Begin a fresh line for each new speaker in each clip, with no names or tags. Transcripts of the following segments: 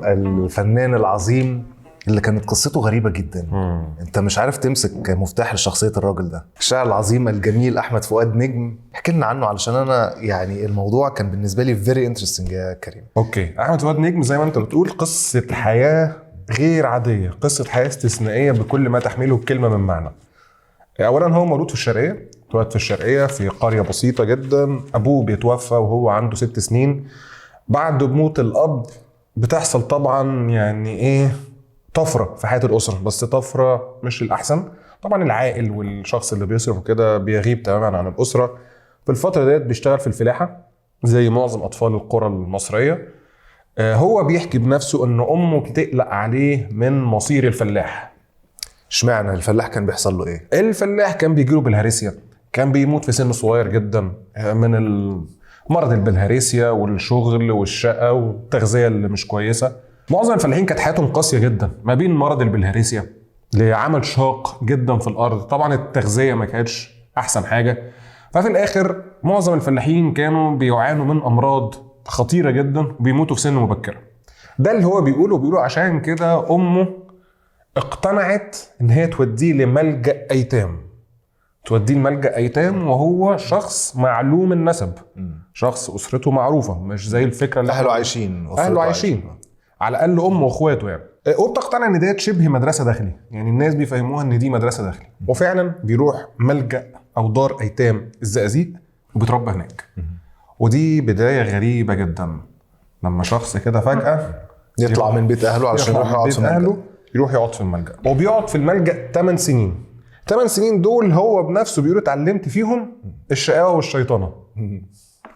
الفنان العظيم اللي كانت قصته غريبة جدا. انت مش عارف تمسك مفتاح لشخصية الراجل ده، الشاعر العظيم الجميل احمد فؤاد نجم. احكي لنا عنه علشان انا يعني الموضوع كان بالنسبة لي فيري انترستنج يا كريم.
اوكي، احمد فؤاد نجم زي ما انت بتقول قصة حياة غير عادية، قصة حياة استثنائية بكل ما تحمله الكلمة من معنى. اولا هو مولود في الشرقية، اتولد في الشرقية في قرية بسيطة جدا. ابوه بيتوفى وهو عنده 6 سنين. بعد موت الاب بتحصل طبعا يعني ايه طفرة في حياة الأسرة، بس طفرة مش الأحسن. طبعا العائل والشخص اللي بيصرف كده بيغيب تماما عن الأسرة. في الفترة ديت بيشتغل في الفلاحة زي معظم أطفال القرى المصرية. هو بيحكي بنفسه أن أمه بتقلق عليه من مصير الفلاح.
اشمعنى الفلاح كان بيحصل له ايه؟
الفلاح كان بيجيله بالهارسيا، كان بيموت في سن صغير جدا من مرض البلهارسيا والشغل والشقة والتغذية اللي مش كويسة. معظم الفلاحين كانت حياتهم قاسية جدا ما بين مرض البلهارسيا لعمل شاق جدا في الأرض. طبعا التغذية ما كانتش أحسن حاجة، ففي الآخر معظم الفلاحين كانوا بيعانوا من أمراض خطيرة جدا وبيموتوا في سن مبكرة. ده اللي هو بيقوله عشان كده أمه اقتنعت إن هي توديه لملجأ أيتام، توديه لملجأ أيتام وهو شخص معلوم النسب، شخص أسرته معروفة، مش زي الفكرة اللي
أهله عايشين،
أهله عايشين على الأقل أمه وأخواته يعني. وبتقتنع إن ديت شبه مدرسة داخلي، يعني الناس بيفهموها إن دي مدرسة داخلي. وفعلا بيروح ملجأ أو دار أيتام الزقازيق وبيتربى هناك. ودي بداية غريبة جدا، لما شخص كده فجأة
يطلع من بيت أهله علشان يروح يقعد في الملجأ.
يروح يقعد في الملجأ، وبيقعد في الملجأ 8 سنين. 8 سنين دول هو بنفسه بيقول اتعلمت فيهم الشقاوة والشيطنة.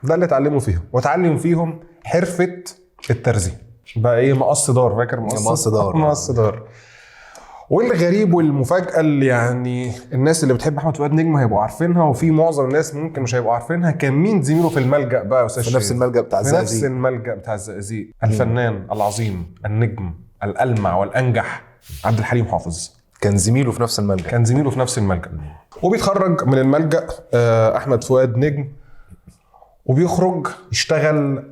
ده اللي اتعلموا فيهم، واتعلم فيهم حرفة الترزي. بقى ايه؟ مقص دار، فاكر
مقص دار؟
مقص دار. والغريب والمفاجأة اللي يعني الناس اللي بتحب احمد فؤاد نجم هيبقوا عارفينها، وفي معظم الناس ممكن مش هيبقوا عارفينها. كان مين زميله في الملجأ بقى يا استاذ؟
في نفس الملجأ بتاع الزقازيق.
في نفس الملجأ بتاع الزقازيق الفنان العظيم النجم الألمع والأنجح عبد الحليم حافظ.
كان زميله في نفس الملجأ.
كان زميله في نفس الملجأ. وبيتخرج من الملجأ احمد فؤاد نجم، وبيخرج يشتغل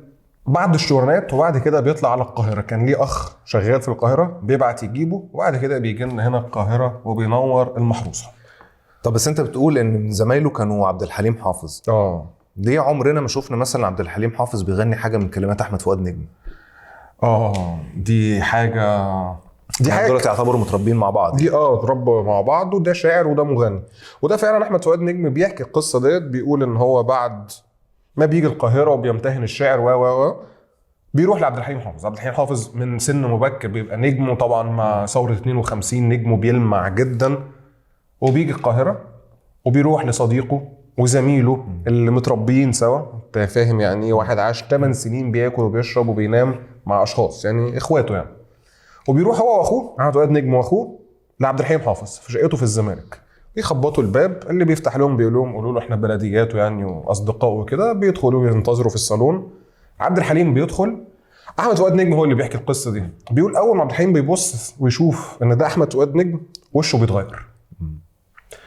بعض الشغلانات، وبعد كده بيطلع على القاهرة. كان ليه أخ شغال في القاهرة بيبعت يجيبه، وبعد كده بيجي لنا هنا القاهرة وبينور المحروسة.
طب بس انت بتقول ان من زمايله كانوا عبد الحليم حافظ. ليه عمرنا ما شفنا مثلا عبد الحليم حافظ بيغني حاجة من كلمات احمد فؤاد نجم؟
دي حاجة
دلوقتي يعتبروا متربين مع بعض.
دي اتربوا مع بعض، وده شاعر وده مغني. وده فعلا احمد فؤاد نجم بيحكي القصة ديت. بيقول ان هو بعد ما بيجي القاهرة وبيمتهن الشعر بيروح لعبد الحليم حافظ. عبد الحليم حافظ من سن مبكر بيبقى نجمه طبعا مع ثورة 52 نجمه بيلمع جدا. وبيجي القاهرة وبيروح لصديقه وزميله اللي متربيين سوا. انت فاهم يعني واحد عاش 8 سنين بياكل وبيشرب وبينام مع اشخاص يعني اخواته يعني. وبيروح هو واخوه احمد فؤاد نجم واخوه لعبد الحليم حافظ في شقته في الزمالك. بيخبطوا الباب، اللي بيفتح لهم بيقول لهم قولوا له احنا بلديات يعني واصدقاء وكده. بيدخلوا ينتظروا في الصالون. عبد الحليم بيدخل. احمد فؤاد نجم هو اللي بيحكي القصه دي. بيقول اول ما عبد الحليم بيبص ويشوف ان ده احمد فؤاد نجم وشه بيتغير،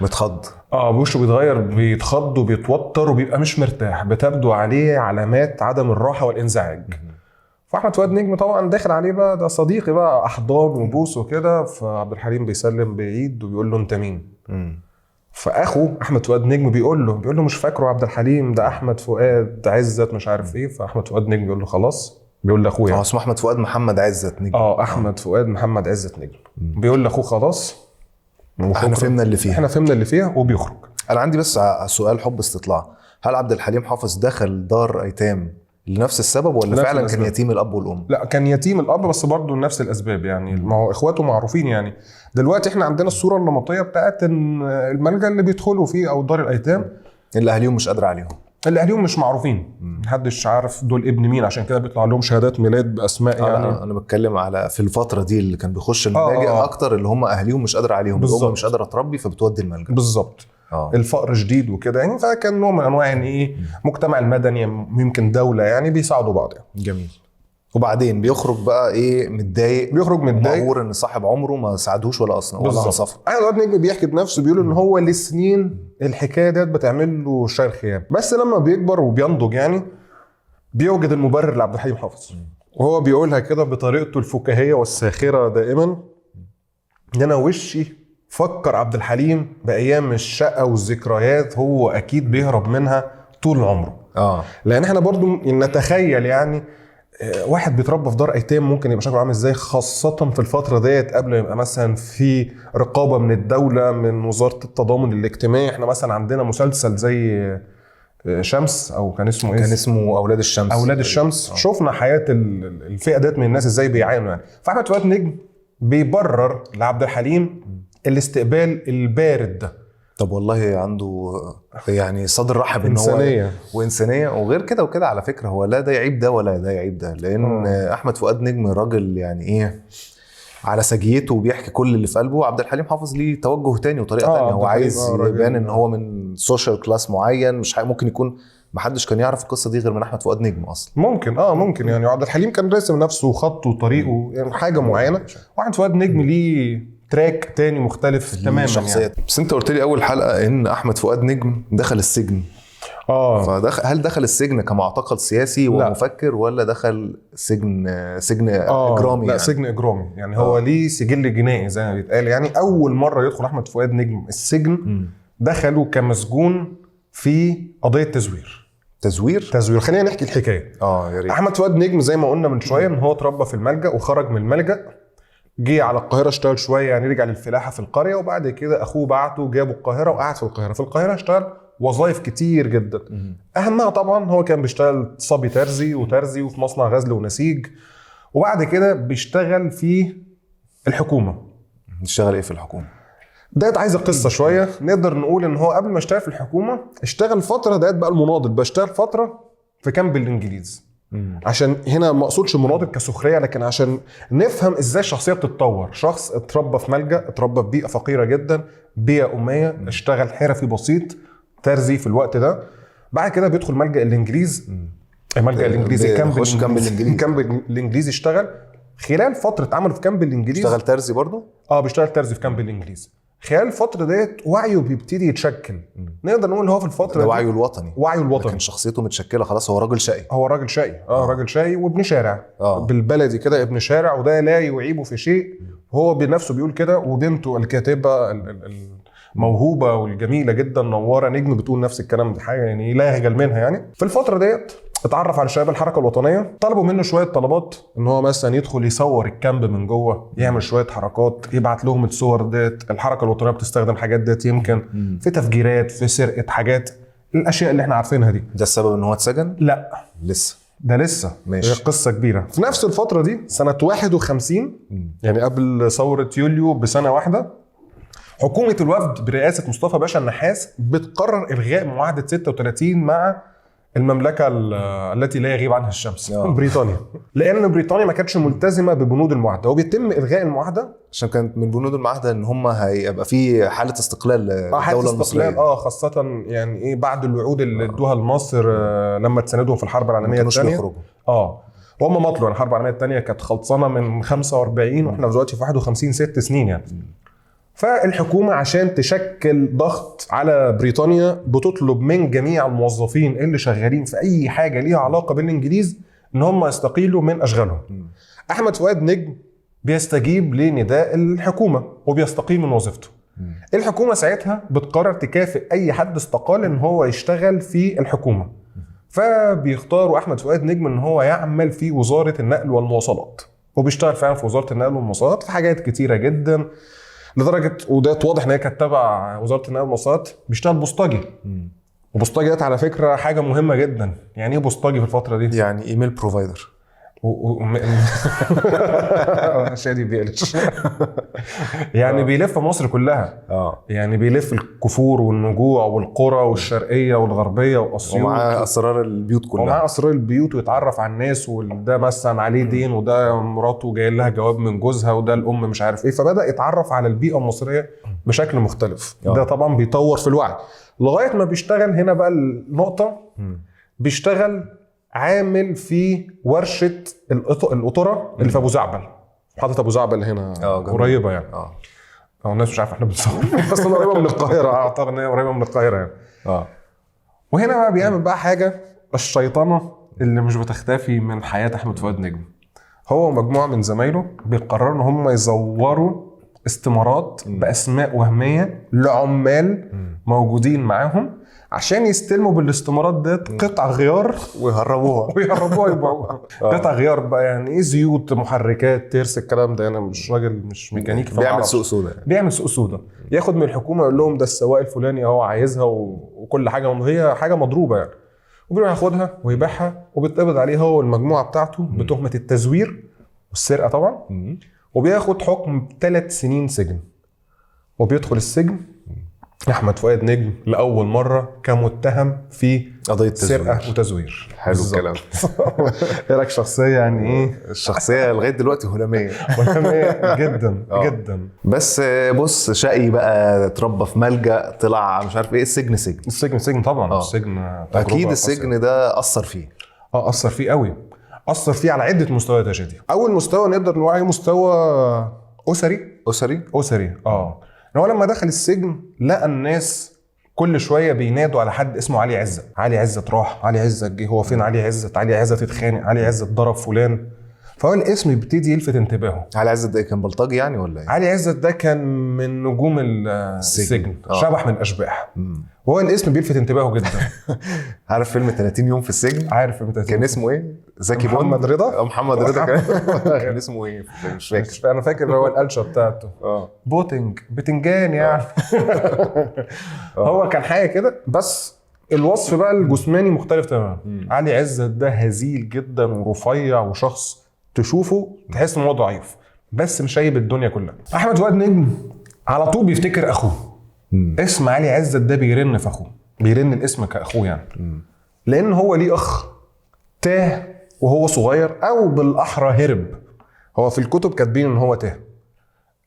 متخض.
وشه بيتغير، بيتخض وبيتوتر وبيبقى مش مرتاح، بتبدو عليه علامات عدم الراحه والانزعاج. فاحمد فؤاد نجم طبعا داخل عليه بقى ده صديقي بقى، احضان وبوس وكده. فعبد الحليم بيسلم بعيد وبيقول له انت مين؟ فاخو احمد فؤاد نجم بيقول له مش فاكره عبد الحليم، ده احمد فؤاد عزت مش عارف ايه. فاحمد فؤاد نجم بيقول له خلاص. بيقول لاخويا
اسمه احمد فؤاد محمد عزت نجم.
احمد فؤاد محمد عزت نجم. بيقول لاخوه خلاص
احنا فهمنا اللي فيها
وبيخرج.
انا عندي بس سؤال حب استطلاع. هل عبد الحليم حافظ دخل دار ايتام لنفس السبب ولا فعلا كان يتيم الاب والام؟
لا، كان يتيم الاب بس برضه لنفس الاسباب يعني. ما هو اخواته معروفين يعني. دلوقتي احنا عندنا الصوره النمطيه بتاعت ان الملجأ اللي بيدخلوا فيه او دار الايتام
اللي اهاليهم مش قادره عليهم،
اللي اهاليهم مش معروفين، محدش عارف دول ابن مين، عشان كده بيطلع لهم شهادات ميلاد باسماء يعني.
انا بتكلم على في الفتره دي اللي كان بيخش الملاجئ اكتر، اللي هم اهاليهم مش قادره عليهم، الام مش قادره تربي فبتودي الملجأ.
بالظبط. الفقر شديد وكده يعني. فكان نوع من انواع يعني ايه مجتمع المدني، يمكن دوله يعني بيساعدوا بعض يعني.
جميل. وبعدين بيخرج بقى ايه متضايق، مغرور ان صاحب عمره ما ساعدوش ولا اصلا ولا صفر.
احمد نجم بيحكي بنفسه بيقول ان هو لسنين الحكايه ديت بتعمل له شايل خيام، بس لما بيكبر وبينضج يعني بيوجد المبرر لعبد الحليم حافظ. وهو بيقولها كده بطريقته الفكاهيه والساخره دائما، ان انا وشي فكر عبد الحليم بايام الشقه والذكريات، هو اكيد بيهرب منها طول عمره. لان احنا برضو نتخيل يعني واحد بيتربى في دار ايتام ممكن يبقى شكله عامل ازاي، خاصه في الفتره ديت قبل ما يبقى مثلا في رقابه من الدوله من وزاره التضامن الاجتماعي. احنا مثلا عندنا مسلسل زي شمس، او كان اسمه ايه؟
كان اسمه اولاد الشمس.
اولاد الشمس. شفنا حياه الفئه ديت من الناس ازاي بيعانوا يعني. فاحمد فؤاد نجم بيبرر لعبد الحليم الاستقبال البارد ده.
طب والله عنده يعني صدر رحب ان
إنسانية.
هو وانسانيه. وغير كده وكده على فكره هو لا ده يعيب ده ولا ده يعيب ده، لان احمد فؤاد نجم راجل يعني ايه على سجيته وبيحكي كل اللي في قلبه. عبد الحليم حافظ ليه توجه تاني وطريقه تانية، هو عايز يبان ان هو من سوشيال كلاس معين، مش ممكن يكون محدش كان يعرف القصه دي غير من احمد فؤاد نجم اصلا.
ممكن يعني عبد الحليم كان راسم نفسه خطه وطريقه يعني حاجه معينه، واحمد فؤاد نجم ليه تراك تاني مختلف تماما يعني.
بس انت قلت لي اول حلقه ان احمد فؤاد نجم دخل السجن. هل دخل السجن كمعتقل سياسي ومفكر، ولا دخل سجن اجرامي؟
لا
يعني
سجن اجرامي يعني. هو ليه سجل جنائي زي ما بيتقال يعني. اول مره يدخل احمد فؤاد نجم السجن دخلوا كمسجون في قضيه تزوير. خلينا نحكي الحكايه.
يا ريت.
احمد فؤاد نجم زي ما قلنا من شويه ان هو اتربى في الملجأ وخرج من الملجأ، جه على القاهره اشتغل شويه يعني، رجع للفلاحه في القريه، وبعد كده اخوه بعته جابه القاهره وقعد في القاهره اشتغل وظائف كتير جدا. اهمها طبعا هو كان بيشتغل صبي ترزي وفي مصنع غزل ونسيج، وبعد كده بيشتغل في الحكومه.
بيشتغل ايه في الحكومه؟
ده عايز قصه شويه. نقدر نقول ان هو قبل ما اشتغل في الحكومه اشتغل فتره، ده بقى المناضل، بشتغل فتره في كامب الانجليز. عشان هنا ما اقصدش مناضل كسخريه، لكن عشان نفهم ازاي الشخصيه بتتطور. شخص اتربى في ملجأ، اتربى في بيئه فقيره جدا، بيئه اميه، اشتغل حرفي بسيط ترزي في الوقت ده، بعد كده بيدخل ملجأ الانجليز. الملجأ الانجليزي كامب الانجليزي اشتغل خلال فتره عمله في كامب الانجليز.
اشتغل ترزي برضه؟
بيشتغل ترزي في كامب الانجليز. خلال الفتره ديت وعيه بيبتدي يتشكل. نقدر نقول هو في الفتره دي
وعيه الوطني.
لكن
شخصيته متشكله خلاص. هو راجل شقي.
راجل شقي وابن شارع. بالبلدي كده ابن شارع، وده لا يعيبه في شيء. هو بنفسه بيقول كده، وبنته الكاتبه الموهوبه والجميله جدا نواره نجم بتقول نفس الكلام. دي حاجه يعني لا يخجل منها يعني. في الفتره ديت اتعرف على شباب الحركه الوطنيه، طلبوا منه شويه طلبات ان هو مثلا يدخل يصور الكامب من جوه، يعمل شويه حركات، يبعت لهم الصور ديت. الحركه الوطنيه بتستخدم حاجات ديت يمكن في تفجيرات، في سرقه حاجات، الاشياء اللي احنا عارفينها دي.
ده السبب ان هو اتسجن؟
لا
لسه
ماشي. قصه كبيره. في نفس الفتره دي سنه 51 يعني قبل ثوره يوليو بسنه واحده، حكومه الوفد برئاسه مصطفى باشا النحاس بتقرر الغاء معاهده 36 مع المملكه التي لا يغيب عنها الشمس، بريطانيا. لان بريطانيا ما كانتش ملتزمه ببنود المعاهده، وبيتم الغاء المعاهده
عشان كانت من بنود المعاهده ان هم هيبقى في حاله استقلال للدوله المصريه.
خاصه يعني ايه بعد الوعود اللي ادوها لمصر لما تساندهم في الحرب العالميه الثانيه. وهم مطلوا الحرب العالميه الثانيه كانت خلصانه من 45 واحنا دلوقتي في 51 6 سنين يعني. فالحكومة عشان تشكل ضغط على بريطانيا بتطلب من جميع الموظفين اللي شغالين في أي حاجة ليها علاقة بالإنجليز إن هم يستقيلوا من أشغالهم. أحمد فؤاد نجم بيستجيب لنداء الحكومة وبيستقيل من وظيفته. الحكومة ساعتها بتقرر تكافئ أي حد استقال إن هو يشتغل في الحكومة، فبيختاروا أحمد فؤاد نجم إن هو يعمل في وزارة النقل والمواصلات، وبيشتغل فعلا في وزارة النقل والمواصلات في حاجات كتيرة جدا، لدرجه وده واضح ان هي كانت تبع وزاره النقل والمواصلات. بيشتغل بوسطجي. وبوسطجي ده على فكره حاجه مهمه جدا. يعني ايه بوسطجي في الفتره دي؟
يعني ايميل بروفايدر.
شادي بيقلش. يعني بيلف مصر كلها. يعني بيلف الكفور والنجوع والقرى والشرقيه والغربيه واسيوط،
ومعاه اسرار البيوت كلها.
ومعاه اسرار البيوت، ويتعرف على الناس، وده مثلا عليه دين، وده مراته جاي لها جواب من جوزها، وده الام مش عارف ايه. فبدا يتعرف على البيئه المصريه بشكل مختلف. ده طبعا بيطور في الوعي لغايه ما بيشتغل. هنا بقى النقطه، بيشتغل عامل في ورشة القطرة اللي في أبو زعبل. محطة أبو زعبل هنا قريبة يعني. الناس مش عارفة احنا بنصور بس أنا قريبة من القاهرة. أعتقد إن هي قريبة من القاهرة يعني. وهنا بقى بيعمل بقى حاجة الشيطانة اللي مش بتختفي من حياة أحمد فؤاد نجم. هو ومجموعه من زمايله بيقرروا ان هم يزوروا استمارات باسماء وهميه لعمال موجودين معاهم عشان يستلموا بالاستمارات ديت قطع غيار
ويهربوها
يبيعوها. قطع غيار بقى يعني ايه، زيوت، محركات، ترس، الكلام ده. انا مش راجل مش ميكانيكي
بيعمل سوق سودا.
بيعمل سوق سودا، ياخد من الحكومه يقول لهم ده السواق الفلاني اهو عايزها وكل حاجه وهي حاجه مضروبه يعني، وبيروح ياخدها ويبيعها وبيتقبض عليه هو والمجموعه بتاعته بتهمه التزوير والسرقه طبعا، وبياخد حكم 3 سنين سجن. وبيدخل السجن احمد فؤاد نجم لاول مره كمتهم في
قضيه
سرقه وتزوير.
حلو الكلام.
ايه رايك شخصيه يعني ايه؟
الشخصيه لغايه دلوقتي هلاميه
جدا جدا.
بس بص، شقي بقى، اتربى في ملجأ، طلع مش عارف ايه،
السجن طبعا. السجن
اكيد السجن ده اثر فيه.
اثر فيه قوي، اثر فيه على عده مستويات يا شادي. اول مستوى نقدر نقول عليه مستوى اسري. هو لما دخل السجن لقى الناس كل شويه بينادوا على حد اسمه علي عزت. علي عزت راح، علي عزت جه، هو فين علي عزت؟ علي عزت اتخانق، علي عزت ضرب فلان. فهو الاسم بيبتدي يلفت انتباهه.
علي عزت ده كان بلطجي يعني ولا ايه؟
علي عزت ده كان من نجوم السجن. شبح من الاشباح. وهو الاسم بيلفت انتباهه جدا.
عارف فيلم 30 يوم في السجن؟
عارف فيلم 30
كان اسمه ايه؟ زكي بوند. محمد رضا كان اسمه ايه؟ مش فاكر.
انا فاكر هو القلشه بتاعته بتنجان يعني. هو كان حاجه كده، بس الوصف بقى الجسماني مختلف تماما. علي عزت ده هزيل جدا ورفيع وشخص تشوفه تحس ان هو ضعيف، بس مش شايب الدنيا كلها. احمد فؤاد نجم على طول بيفتكر اخوه. اسم علي عزت ده بيرن في اخوه، بيرن الاسم كاخوه يعني. لان هو ليه اخ تاه وهو صغير، او بالاحرى هرب. هو في الكتب كاتبين ان هو تاه،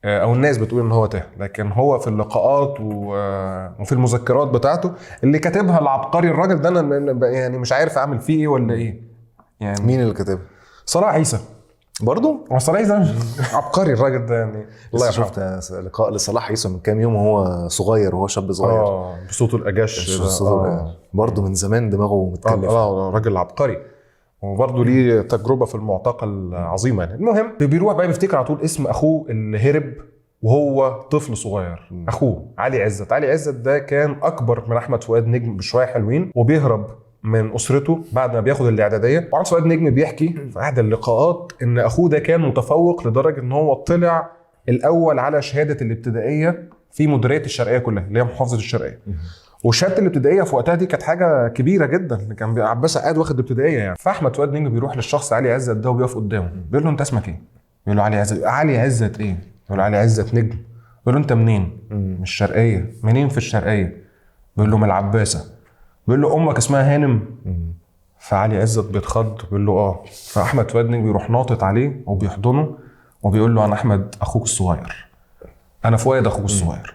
او الناس بتقول ان هو تاه، لكن هو في اللقاءات وفي المذكرات بتاعته اللي كاتبها العبقري الراجل ده، انا يعني مش عارف اعمل فيه ايه ولا ايه يعني.
مين اللي كاتبها؟
صلاح عيسى
برضو.
صلاح عيسى عبقري الراجل ده يعني.
الله يرحمه. شفت لقاء لصلاح عيسى من كام يوم وهو صغير، وهو شاب صغير،
بصوته الاجش
برضو من زمان دماغه متكلفه.
راجل عبقري، وبرضه ليه تجربه في المعتقل عظيمه يعني. المهم بيروح بقى بيفتكر على طول اسم اخوه اللي هرب وهو طفل صغير. اخوه علي عزت. علي عزت ده كان اكبر من احمد فؤاد نجم بشويه حلوين، وبيهرب من اسرته بعد ما بياخد الاعداديه. واحمد فؤاد نجم بيحكي في احد اللقاءات ان اخوه ده كان متفوق لدرجه ان هو طلع الاول على شهاده الابتدائيه في مديريه الشرقيه كلها، اللي هي محافظه الشرقيه. وشهاده الابتدائيه في وقتها دي كانت حاجه كبيره جدا، كان عباس قاعد واخد ابتدائيه يعني. فاحمد فؤاد نجم بيروح للشخص علي عزت ده وبيقف قدامه، بيقول له انت اسمك ايه؟ يقول له علي عزت. علي عزت ايه؟ يقول له علي عزت نجم. يقول له انت منين؟ من الشرقيه. منين في الشرقيه؟ بيقول له من العباسه. بيقول له امك اسمها هانم؟ فعلي عزت بيتخض بيقول له فاحمد فؤاد نجم بيروح ناطط عليه وبيحضنه وبيقول له انا احمد اخوك الصغير، انا فؤاد اخوك الصغير.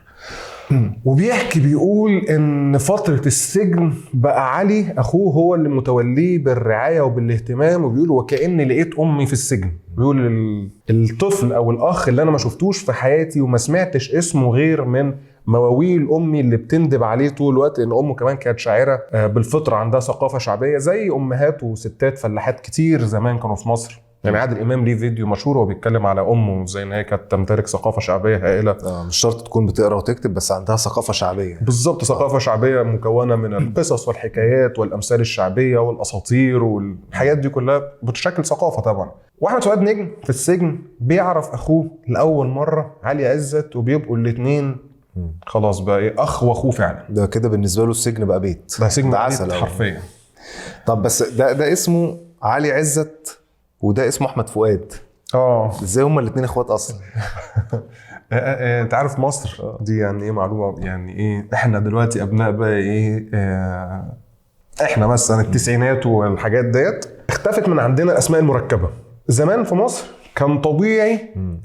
وبيحكي بيقول ان فترة السجن بقى علي اخوه هو اللي متوليه بالرعاية وبالاهتمام، وبيقول وكأني لقيت امي في السجن. بيقول الطفل او الاخ اللي انا ما شفتوش في حياتي وما سمعتش اسمه غير من مواويل امي اللي بتندب عليه طول الوقت، ان امه كمان كانت شاعرة بالفطرة، عندها ثقافة شعبية زي امهات وستات فلاحات كتير زمان كانوا في مصر. يعني عادل امام ليه فيديو مشهور وهو بيتكلم على امه زي ان هي كانت تمتلك ثقافه شعبيه هائله.
مش شرط تكون بتقرا وتكتب، بس عندها ثقافه شعبيه.
بالظبط، ثقافه شعبيه مكونه من القصص والحكايات والامثال الشعبيه والاساطير والحاجات دي كلها بتشكل ثقافه طبعا. واحمد فؤاد نجم في السجن بيعرف اخوه لاول مره علي عزت، وبيبقوا الاثنين خلاص بقى ايه، اخ واخوه فعلا.
ده كده بالنسبه له السجن بقى بيت.
ده سجن عسل حرفيا.
طب بس ده اسمه علي عزت وده اسمه احمد فؤاد. ازاي هما الاثنين اخوات اصلا؟
انت عارف مصر دي يعني ايه معلومه، يعني ايه احنا دلوقتي ابناء بقى ايه، احنا مثلا التسعينات والحاجات ديت اختفت من عندنا الاسماء المركبه. زمان في مصر كان طبيعي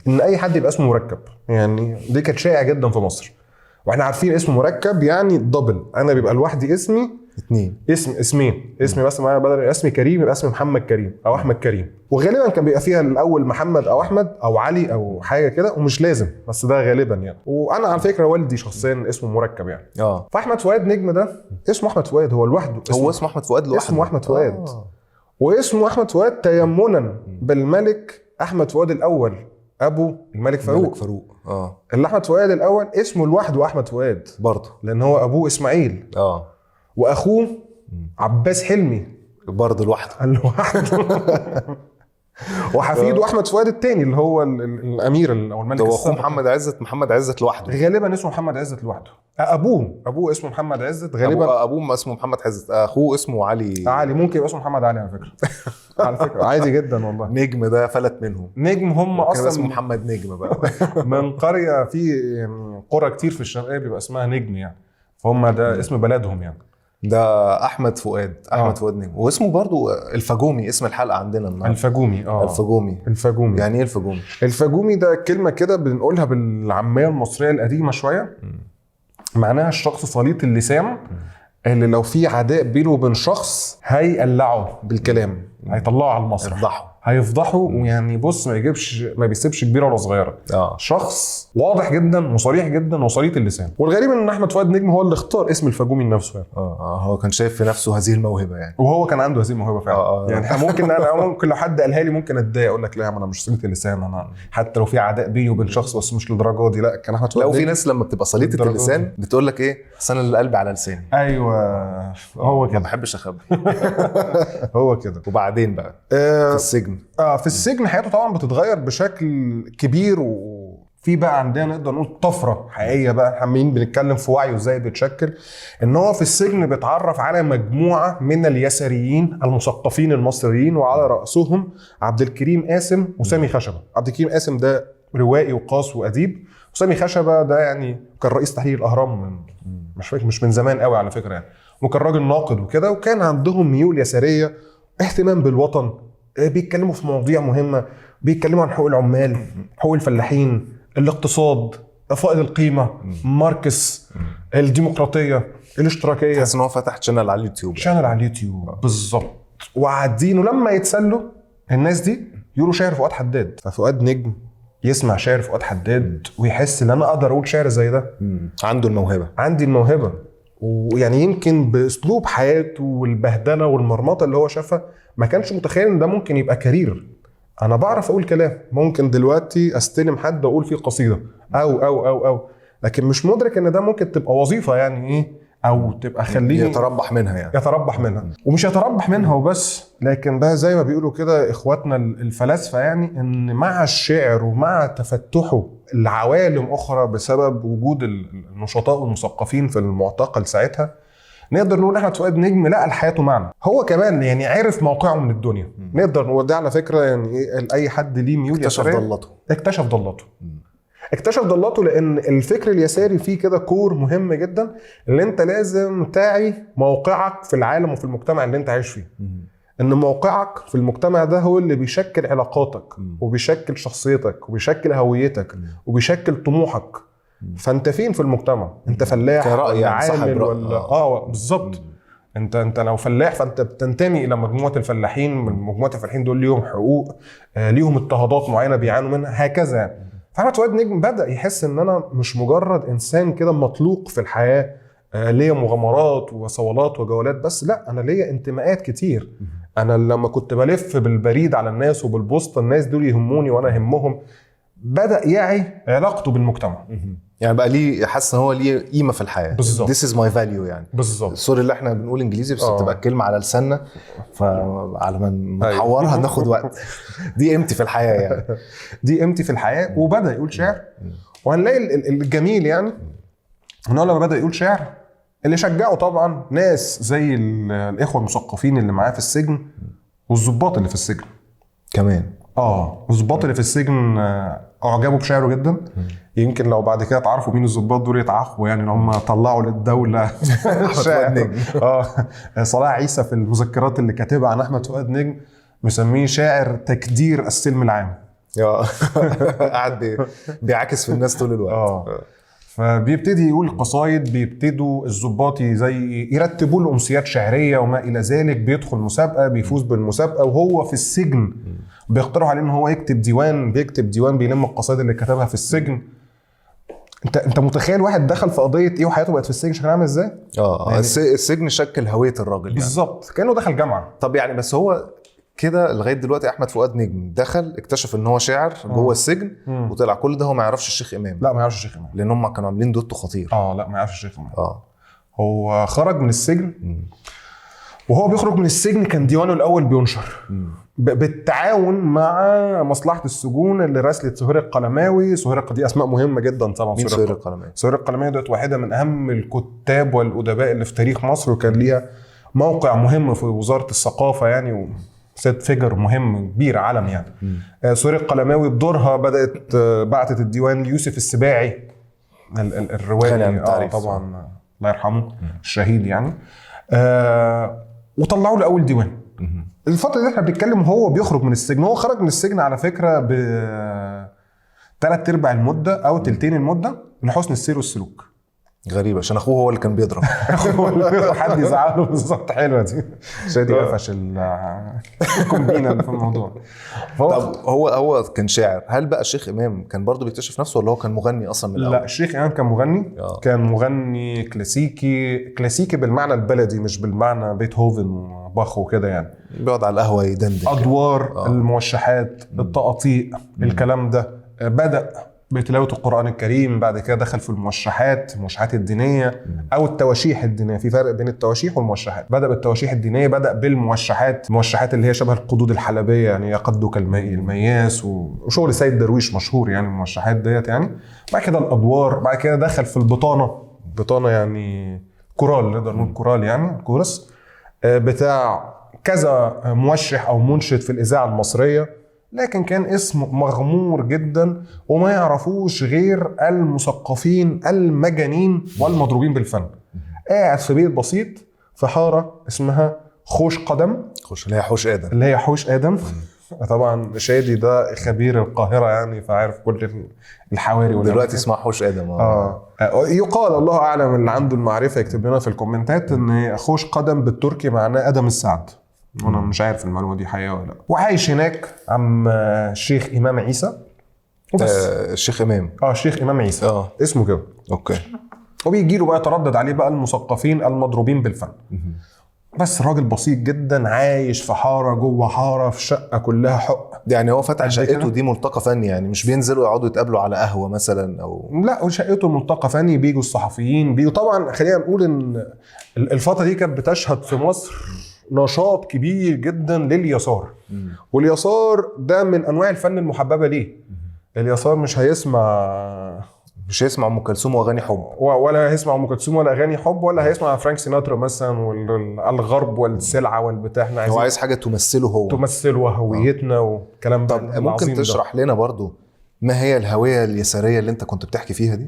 ان اي حد يبقى اسمه مركب، يعني دي كانت شائعه جدا في مصر. واحنا عارفين اسم مركب يعني دبل، انا بيبقى لوحدي اسمي اتنين، اسمين. اسمي بس معايا بدل اسمي كريم يبقى اسمي محمد كريم او احمد كريم، وغالبا كان بيبقى فيها الاول محمد او احمد او علي او حاجه كده، ومش لازم بس ده غالبا يعني. وانا على فكره والدي شخصيا اسمه مركب يعني. فاحمد فؤاد نجم ده اسمه احمد فؤاد، هو لوحده
هو اسمه احمد فؤاد لوحده،
اسمه احمد فؤاد. واسمه احمد فؤاد تيمنا بالملك احمد فؤاد الاول ابو الملك فاروق.
فاروق
اللي احمد فؤاد الاول اسمه لوحده احمد فؤاد
برضه،
لان هو ابوه اسماعيل. واخوه عباس حلمي
برضه لوحده.
وحفيده احمد فؤاد الثاني اللي هو الامير او الملك.
هو اخوه محمد عزت لوحده.
غالبا اسمه محمد عزت لوحده. ابوه اسمه محمد عزت غالبا.
ابوه اسمه محمد عزت، اخوه اسمه علي.
ممكن يبقى اسمه محمد علي على فكره. على فكره عادي جدا والله.
نجم ده فلت منهم.
نجم هم اصلا
اسمه محمد نجم بقى.
من قريه في قرى كتير في الشرقيه بيبقى اسمها نجم يعني، فهم ده اسم بلدهم يعني.
ده احمد فؤاد نجم. واسمه برضو الفجومي، اسم الحلقه عندنا النهارده.
الفجومي يعني ايه
الفجومي؟
الفجومي ده كلمه كده بنقولها بالعاميه المصريه القديمه شويه. معناها الشخص سليط اللسان اللي لو في عداء بينه وبين شخص هيقلعه بالكلام، هيطلعه على المسرح، هيفضحه. ويعني بص ما بيسيبش كبيره ولا صغيره. شخص واضح جدا وصريح جدا وسليط اللسان. والغريب ان احمد فؤاد نجم هو اللي اختار اسم الفجومي لنفسه يعني.
هو كان شايف في نفسه هذه الموهبه يعني،
وهو كان عنده هذه الموهبه فعلا. يعني ممكن لو حد قالها لي ممكن اتضايق، اقول لك لا انا مش سليط اللسان، انا حتى لو في عداء بيني وبين شخص بس مش للدرجه دي. لا كان احمد فؤاد.
لو في ناس لما بتبقى سليطه اللسان بتقول لك ايه، انا اللي قلبي على لساني.
ايوه هو كده،
ما بحبش اخبي.
هو كده.
وبعدين بقى في السجن.
في السجن حياته طبعا بتتغير بشكل كبير، وفي بقى عندنا نقدر نقول طفره حقيقيه بقى. حامين بنتكلم في وعيه ازاي بيتشكل. ان هو في السجن بيتعرف على مجموعه من اليساريين المثقفين المصريين، وعلى راسهم عبد الكريم قاسم وسامي خشبه. عبد الكريم قاسم ده روائي وقاص واديب، وسامي خشبه ده يعني كان رئيس تحرير الاهرام من مش من زمان قوي على فكره يعني، وكان راجل ناقد وكده. وكان عندهم ميول يساريه، اهتمام بالوطن، بيتكلموا في مواضيع مهمه، بيتكلموا عن حقوق العمال، حقوق الفلاحين، الاقتصاد، فائض القيمه، ماركس، الديمقراطيه، الاشتراكيه.
تحس ان هو فتح شانل على اليوتيوب.
بالظبط. وقاعدين ولما يتسلوا الناس دي يقولوا شعر فؤاد حداد. ففؤاد نجم يسمع شعر فؤاد حداد ويحس ان انا اقدر اقول شعر زي ده. عندي الموهبه. ويعني يمكن باسلوب حياته والبهدله والمرمطه اللي هو شافها ما كانش متخيل ان ده ممكن يبقى كارير. انا بعرف اقول كلام، ممكن دلوقتي استلم حد واقول فيه قصيده او لكن مش مدرك ان ده ممكن تبقى وظيفه يعني ايه، او تبقى خليه
يتربح منها.
ومش يتربح منها وبس، لكن ده زي ما بيقولوا كده اخواتنا الفلاسفه يعني، ان مع الشعر ومع تفتحه لعوالم اخرى بسبب وجود النشطاء والمثقفين في المعتقل ساعتها، نقدر نقول احمد فؤاد نجم لقى لحياته معنى. هو كمان يعني عرف موقعه من الدنيا. نقدر نقول ده على فكره يعني اي حد ليه ميول يساريه اكتشف ضلاته لان الفكر اليساري فيه كده كور مهم جدا، اللي انت لازم تعي موقعك في العالم وفي المجتمع اللي انت عايش فيه. ان موقعك في المجتمع ده هو اللي بيشكل علاقاتك وبيشكل شخصيتك وبيشكل هويتك وبيشكل طموحك. فانت فين في المجتمع؟ انت فلاح ولا عامل ولا بالظبط. انت لو فلاح فانت بتنتمي الى مجموعه الفلاحين. مجموعه الفلاحين دول ليهم حقوق، ليهم اضطهادات معينه بيعانوا منها هكذا. فأحمد فؤاد نجم بدأ يحس ان انا مش مجرد انسان كده مطلوق في الحياه ليا مغامرات وصولات وجولات بس، لا انا ليا انتماءات كتير. انا لما كنت بلف بالبريد على الناس وبالبوسطه الناس دول يهموني وانا اهمهم. بدأ يعي علاقته بالمجتمع.
يعني بقى ليه حاسس ان هو ليه قيمه في الحياه.
بالظبط.
This is my value يعني.
بالظبط.
سوري اللي احنا بنقول انجليزي بس بتبقى الكلمه على لساننا، فعلى ما نحورها ناخد وقت. دي قيمتي في الحياه يعني.
دي قيمتي في الحياه. وبدا يقول شعر. وهنلاقي الجميل يعني انه لما بدا يقول شعر اللي شجعه طبعا ناس زي الاخوه المثقفين اللي معاه في السجن والضباط اللي في السجن
كمان.
الضباط اللي في السجن اعجبوا بشعره جدا. يمكن لو بعد كده تعرفوا مين الضباط دول يتعاقبوا يعني، ان هم طلعوا للدوله شعر. صلاح عيسى في المذكرات اللي كاتبها عن احمد فؤاد نجم مسميه شاعر تكدير السلم العام.
قاعد بيعاكس في الناس طول الوقت.
فبيبتدي يقول قصايد، بيبتدوا الضباط زي يرتبوا له امسيات شعريه وما الى ذلك. بيدخل مسابقه، بيفوز بالمسابقه، وهو في السجن بيقترحوا عليه ان هو يكتب ديوان. بيكتب ديوان بيلم القصائد اللي كتبها في السجن. انت متخيل واحد دخل في قضيه ايه وحياته بقت في السجن شكلها عامل ازاي؟
يعني السجن شكل هويه الراجل
بالظبط. كانه دخل جامعه.
طب يعني بس هو كده لغايه دلوقتي احمد فؤاد نجم دخل اكتشف ان هو شاعر جوه السجن، وطلع كل ده هو ما يعرفش الشيخ امام.
لا ما يعرفش الشيخ امام،
لان هم كانوا عاملين دوتو خطير.
لا ما يعرفش الشيخ امام. هو خرج من السجن، وهو بيخرج من السجن كان ديوانه الاول بينشر بالتعاون مع مصلحه السجون اللي راسلت سهير القلماوي. سهير دي اسماء مهمه جدا طبعا.
مين سهير القلماوي؟
سهير القلماوي ديت واحده من اهم الكتاب والادباء اللي في تاريخ مصر، وكان ليها موقع مهم في وزاره الثقافه يعني، ست فيجر مهم كبير علم يعني. سهير القلماوي بدورها بعتت الديوان ليوسف السباعي الروائي طبعا الله يرحمه الشهيد يعني. وطلعوا له اول ديوان. الفتره دي احنا بنتكلم هو بيخرج من السجن. هو خرج من السجن على فكره ب 3/4 المده او تلتين المده لحسن السير والسلوك.
غريبه عشان اخوه هو اللي كان بيضرب.
حد يزعله بالظبط. حلوه دي. شادي قفش الكومبينه اللي في الموضوع.
طب هو كان شاعر. هل بقى الشيخ امام كان برضو بيكتشف نفسه ولا هو كان مغني اصلا من الاول؟
لا الشيخ امام كان مغني. كان مغني كلاسيكي بالمعنى البلدي، مش بالمعنى بيتهوفن وباخ وكده يعني.
بيقعد على القهوه يدندن
ادوار الموشحات التقاطيع الكلام ده. بدأ بتلاوة القرآن الكريم، بعد كده دخل في الموشحات الدينية أو التواشيح الدينية. في فرق بين التواشيح والموشحات. بدأ بالتواشيح الدينية، بدأ بالموشحات، الموشحات اللي هي شبه القدود الحلبية يعني، يقدك الماء المياس وشغل سيد درويش مشهور يعني الموشحات ديت يعني. بعد كده الأدوار، بعد كده دخل في البطانة يعني كورال، نقدر نقول كورال يعني الكورس بتاع كذا موشح أو منشد في الإذاعة المصرية. لكن كان اسم مغمور جدا وما يعرفوش غير المثقفين المجانين والمضروبين بالفن. قاعد في بيت بسيط في حارة اسمها خوش قدم، اللي هي حوش آدم. طبعا شادي ده خبير القاهرة يعني، فعارف كل الحواري.
دلوقتي اسمها حوش آدم.
يقال الله أعلم، اللي عنده المعرفة يكتب لنا في الكومنتات ان خوش قدم بالتركي معناه آدم السعد. وانا مش عارف المعلومه دي حقيقه ولا لا. وعايش هناك عم الشيخ امام عيسى
وبس. الشيخ امام
الشيخ امام عيسى اسمه كده.
اوكي.
وبيجي له بقى يتردد عليه بقى المثقفين المضروبين بالفن. بس راجل بسيط جدا عايش في حاره جوه حاره، في شقه كلها حق
يعني. هو فتح شقته دي ملتقى فني يعني، مش بينزلوا يقعدوا يتقابلوا على قهوه مثلا او
لا. شقته ملتقى فني، بيجوا الصحفيين بيجوا. طبعا خلينا نقول ان الفتره دي كانت بتشهد في مصر نشاط كبير جدا لليسار. واليسار ده من انواع الفن المحببه ليه. اليسار مش هيسمع
ام كلثوم واغاني حب،
ولا هيسمع ام كلثوم ولا اغاني حب، ولا هيسمع فرانك سيناترا مثلا والغرب والسلعه والبتاع. احنا
هو عايز حاجه تمثله
هويتنا والكلام ده.
ممكن تشرح لنا برضو ما هي الهويه اليساريه اللي انت كنت بتحكي فيها دي؟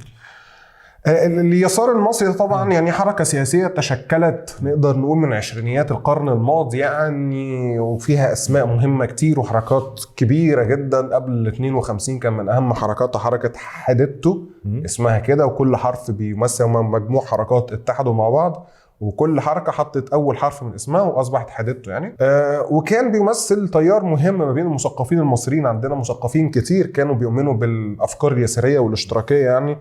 اليسار المصري طبعا يعني حركة سياسية تشكلت نقدر نقول من عشرينيات القرن الماضي يعني، وفيها أسماء مهمة كتير وحركات كبيرة جدا. قبل 52 كان من أهم حركاتها حركة حددتو اسمها كده، وكل حرف بيمثل مجموع حركات اتحدوا مع بعض، وكل حركة حطت أول حرف من اسمها وأصبحت حددته يعني. وكان بيمثل تيار مهم ما بين المثقفين المصريين. عندنا مثقفين كتير كانوا بيؤمنوا بالأفكار اليسارية والاشتراكية يعني،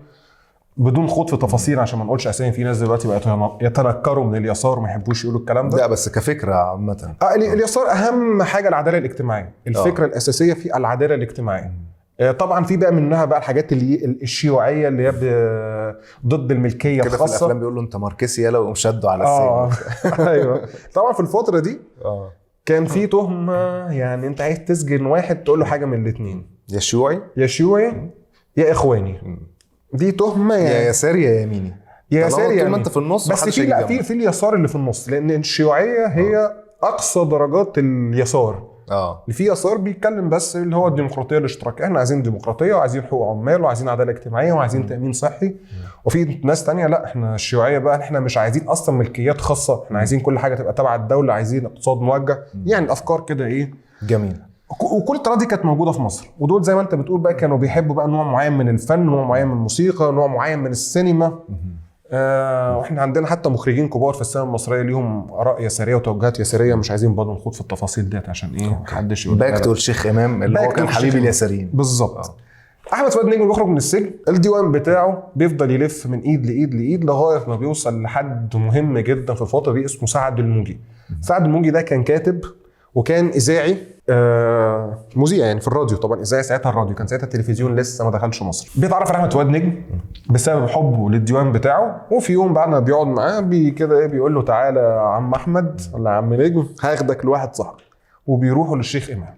بدون خوض في تفاصيل عشان ما نقولش اسامي. في ناس دلوقتي بقى يتنكروا من اليسار وما يحبوش يقولوا الكلام ده.
لا بس كفكره عامه
اليسار اهم حاجه العداله الاجتماعيه. الفكره الاساسيه في العداله الاجتماعيه. طبعا في بقى منها بقى الحاجات اللي الشيوعيه اللي هي ضد الملكيه الخاصه.
كده في الافلام بيقولوا انت ماركسي يلا ومشدوا على السجن.
ايوه طبعا في الفتره دي كان في تهمه يعني، انت عايز تسجن واحد تقول له حاجه من الاثنين،
يا شيوعي
يا اخواني. دي تهمه يعني،
يا يساري يا يميني.
يا يساري يعني.
ما انت في النص.
بس في اليسار اللي في النص، لان الشيوعيه هي اقصى درجات اليسار. اللي في يسار بيتكلم بس اللي هو الديمقراطيه الاشتراكيه. احنا عايزين ديمقراطيه وعايزين حقوق عمال وعايزين عداله اجتماعيه وعايزين تامين صحي. وفي ناس تانية لا، احنا الشيوعيه بقى احنا مش عايزين اصلا ملكيات خاصه، احنا عايزين كل حاجه تبقى تبع الدوله، عايزين اقتصاد موجه يعني. افكار كده
جميل.
وكل الطريقه دي كانت موجوده في مصر. ودول زي ما انت بتقول بقى كانوا بيحبوا بقى نوع معين من الفن، نوع معين من الموسيقى، نوع معين من السينما. واحنا عندنا حتى مخرجين كبار في السينما المصريه ليهم اراء يساريه وتوجهات يساريه. مش عايزين برضه نخوض في التفاصيل ديت عشان محدش يقول.
باك تو الشيخ امام اللي هو كان حبيب اليساريين
بالظبط. احمد فؤاد نجم بيخرج من السجن، الديوان بتاعه بيفضل يلف من ايد لايد لايد لغايه ما بيوصل لحد مهم جدا في الفتره دي اسمه سعد الموجي. سعد الموجي ده كان كاتب وكان اذاعي مذيع يعني في الراديو. طبعا اذاعي ساعتها الراديو، كان ساعتها التلفزيون لسه ما دخلش مصر. بيتعرف على احمد فؤاد نجم بسبب حبه للديوان بتاعه. وفي يوم بعد ما بيقعد معاه كده ايه بيقول له تعالى يا عم احمد ولا عم نجم هاخدك لواحد صاحبي. وبيروحوا للشيخ امام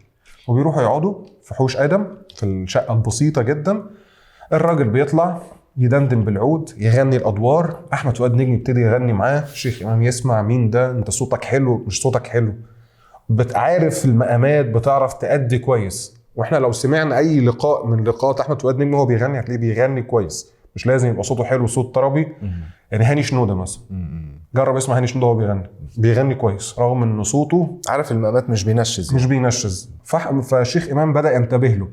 وبيروحوا يقعدوا في حوش ادم في الشقه البسيطه جدا. الراجل بيطلع يدندن بالعود يغني الادوار، احمد فؤاد نجم يبتدي يغني معاه. الشيخ امام يسمع مين ده، انت صوتك حلو مش صوتك حلو، بتعرف المقامات بتعرف تأدي كويس. واحنا لو سمعنا اي لقاء من لقاءات احمد فؤاد نجم وهو بيغني هتلاقيه بيغني كويس، مش لازم يبقى صوته حلو صوت طربي. يعني هاني شنودة مثلا، جرب اسمع هاني شنودة وهو بيغني كويس رغم ان صوته
عارف المقامات مش بينشز
مش بينشز. فالشيخ امام بدأ ينتبه له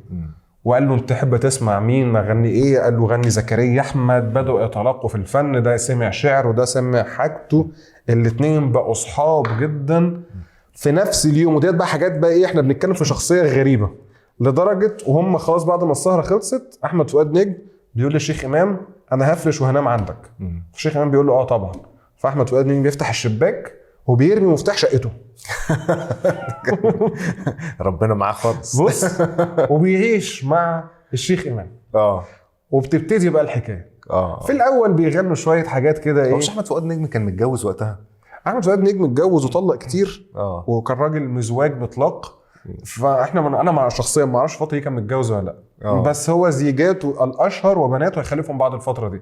وقال له انت تحب تسمع مين اغني ايه؟ قال له غني زكريا احمد. بدأوا يتلاقوا في الفن، ده سمع شعر وده سمع حاجته، الاتنين بقوا صحاب جدا في نفس اليوم. وديت بقى حاجات بقى ايه، احنا بنتكلم في شخصيه غريبه لدرجه وهم خلاص بعد ما السهره خلصت احمد فؤاد نجم بيقول للشيخ امام انا هفرش وهنام عندك. الشيخ امام بيقول له اه طبعا. فاحمد فؤاد نجم بيفتح الشباك وبيرمي مفتاح شقته
ربنا معاه خالص.
بص وبيعيش مع الشيخ امام. وبتبتدي بقى الحكايه. في الاول بيغنوا شويه حاجات كده ايه.
مش احمد فؤاد نجم كان متجوز وقتها؟
احمد فؤاد نجم اتجوز وطلق كتير. وكان راجل مزواج مطلق. فاحنا انا مع شخصيا ما اعرفش الفتره دي كان متجوز ولا لا. بس هو زيجاته الاشهر وبناته هيخلفهم بعد الفتره دي.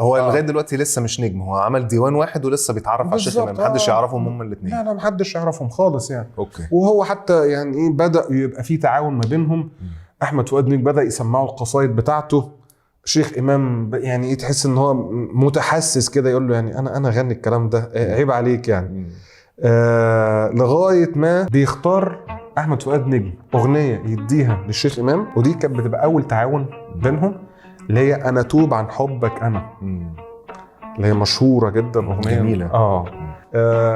هو لغايه دلوقتي لسه مش نجم، هو عمل ديوان واحد ولسه بيتعرف على الشيخ امام. محدش يعرفهم هم الاثنين.
لا محدش يعرفهم خالص يعني. وهو حتى يعني ايه بدا يبقى في تعاون ما بينهم. احمد فؤاد نجم بدا يسمعوا القصايد بتاعته. شيخ امام يعني ايه تحس ان هو متحسس كده يقول له يعني انا غني الكلام ده عيب عليك يعني. لغايه ما بيختار احمد فؤاد نجم اغنيه يديها للشيخ امام، ودي كانت بتبقى اول تعاون بينهم اللي هي انا توب عن حبك انا، اللي هي مشهوره جدا اغنيه
جميله.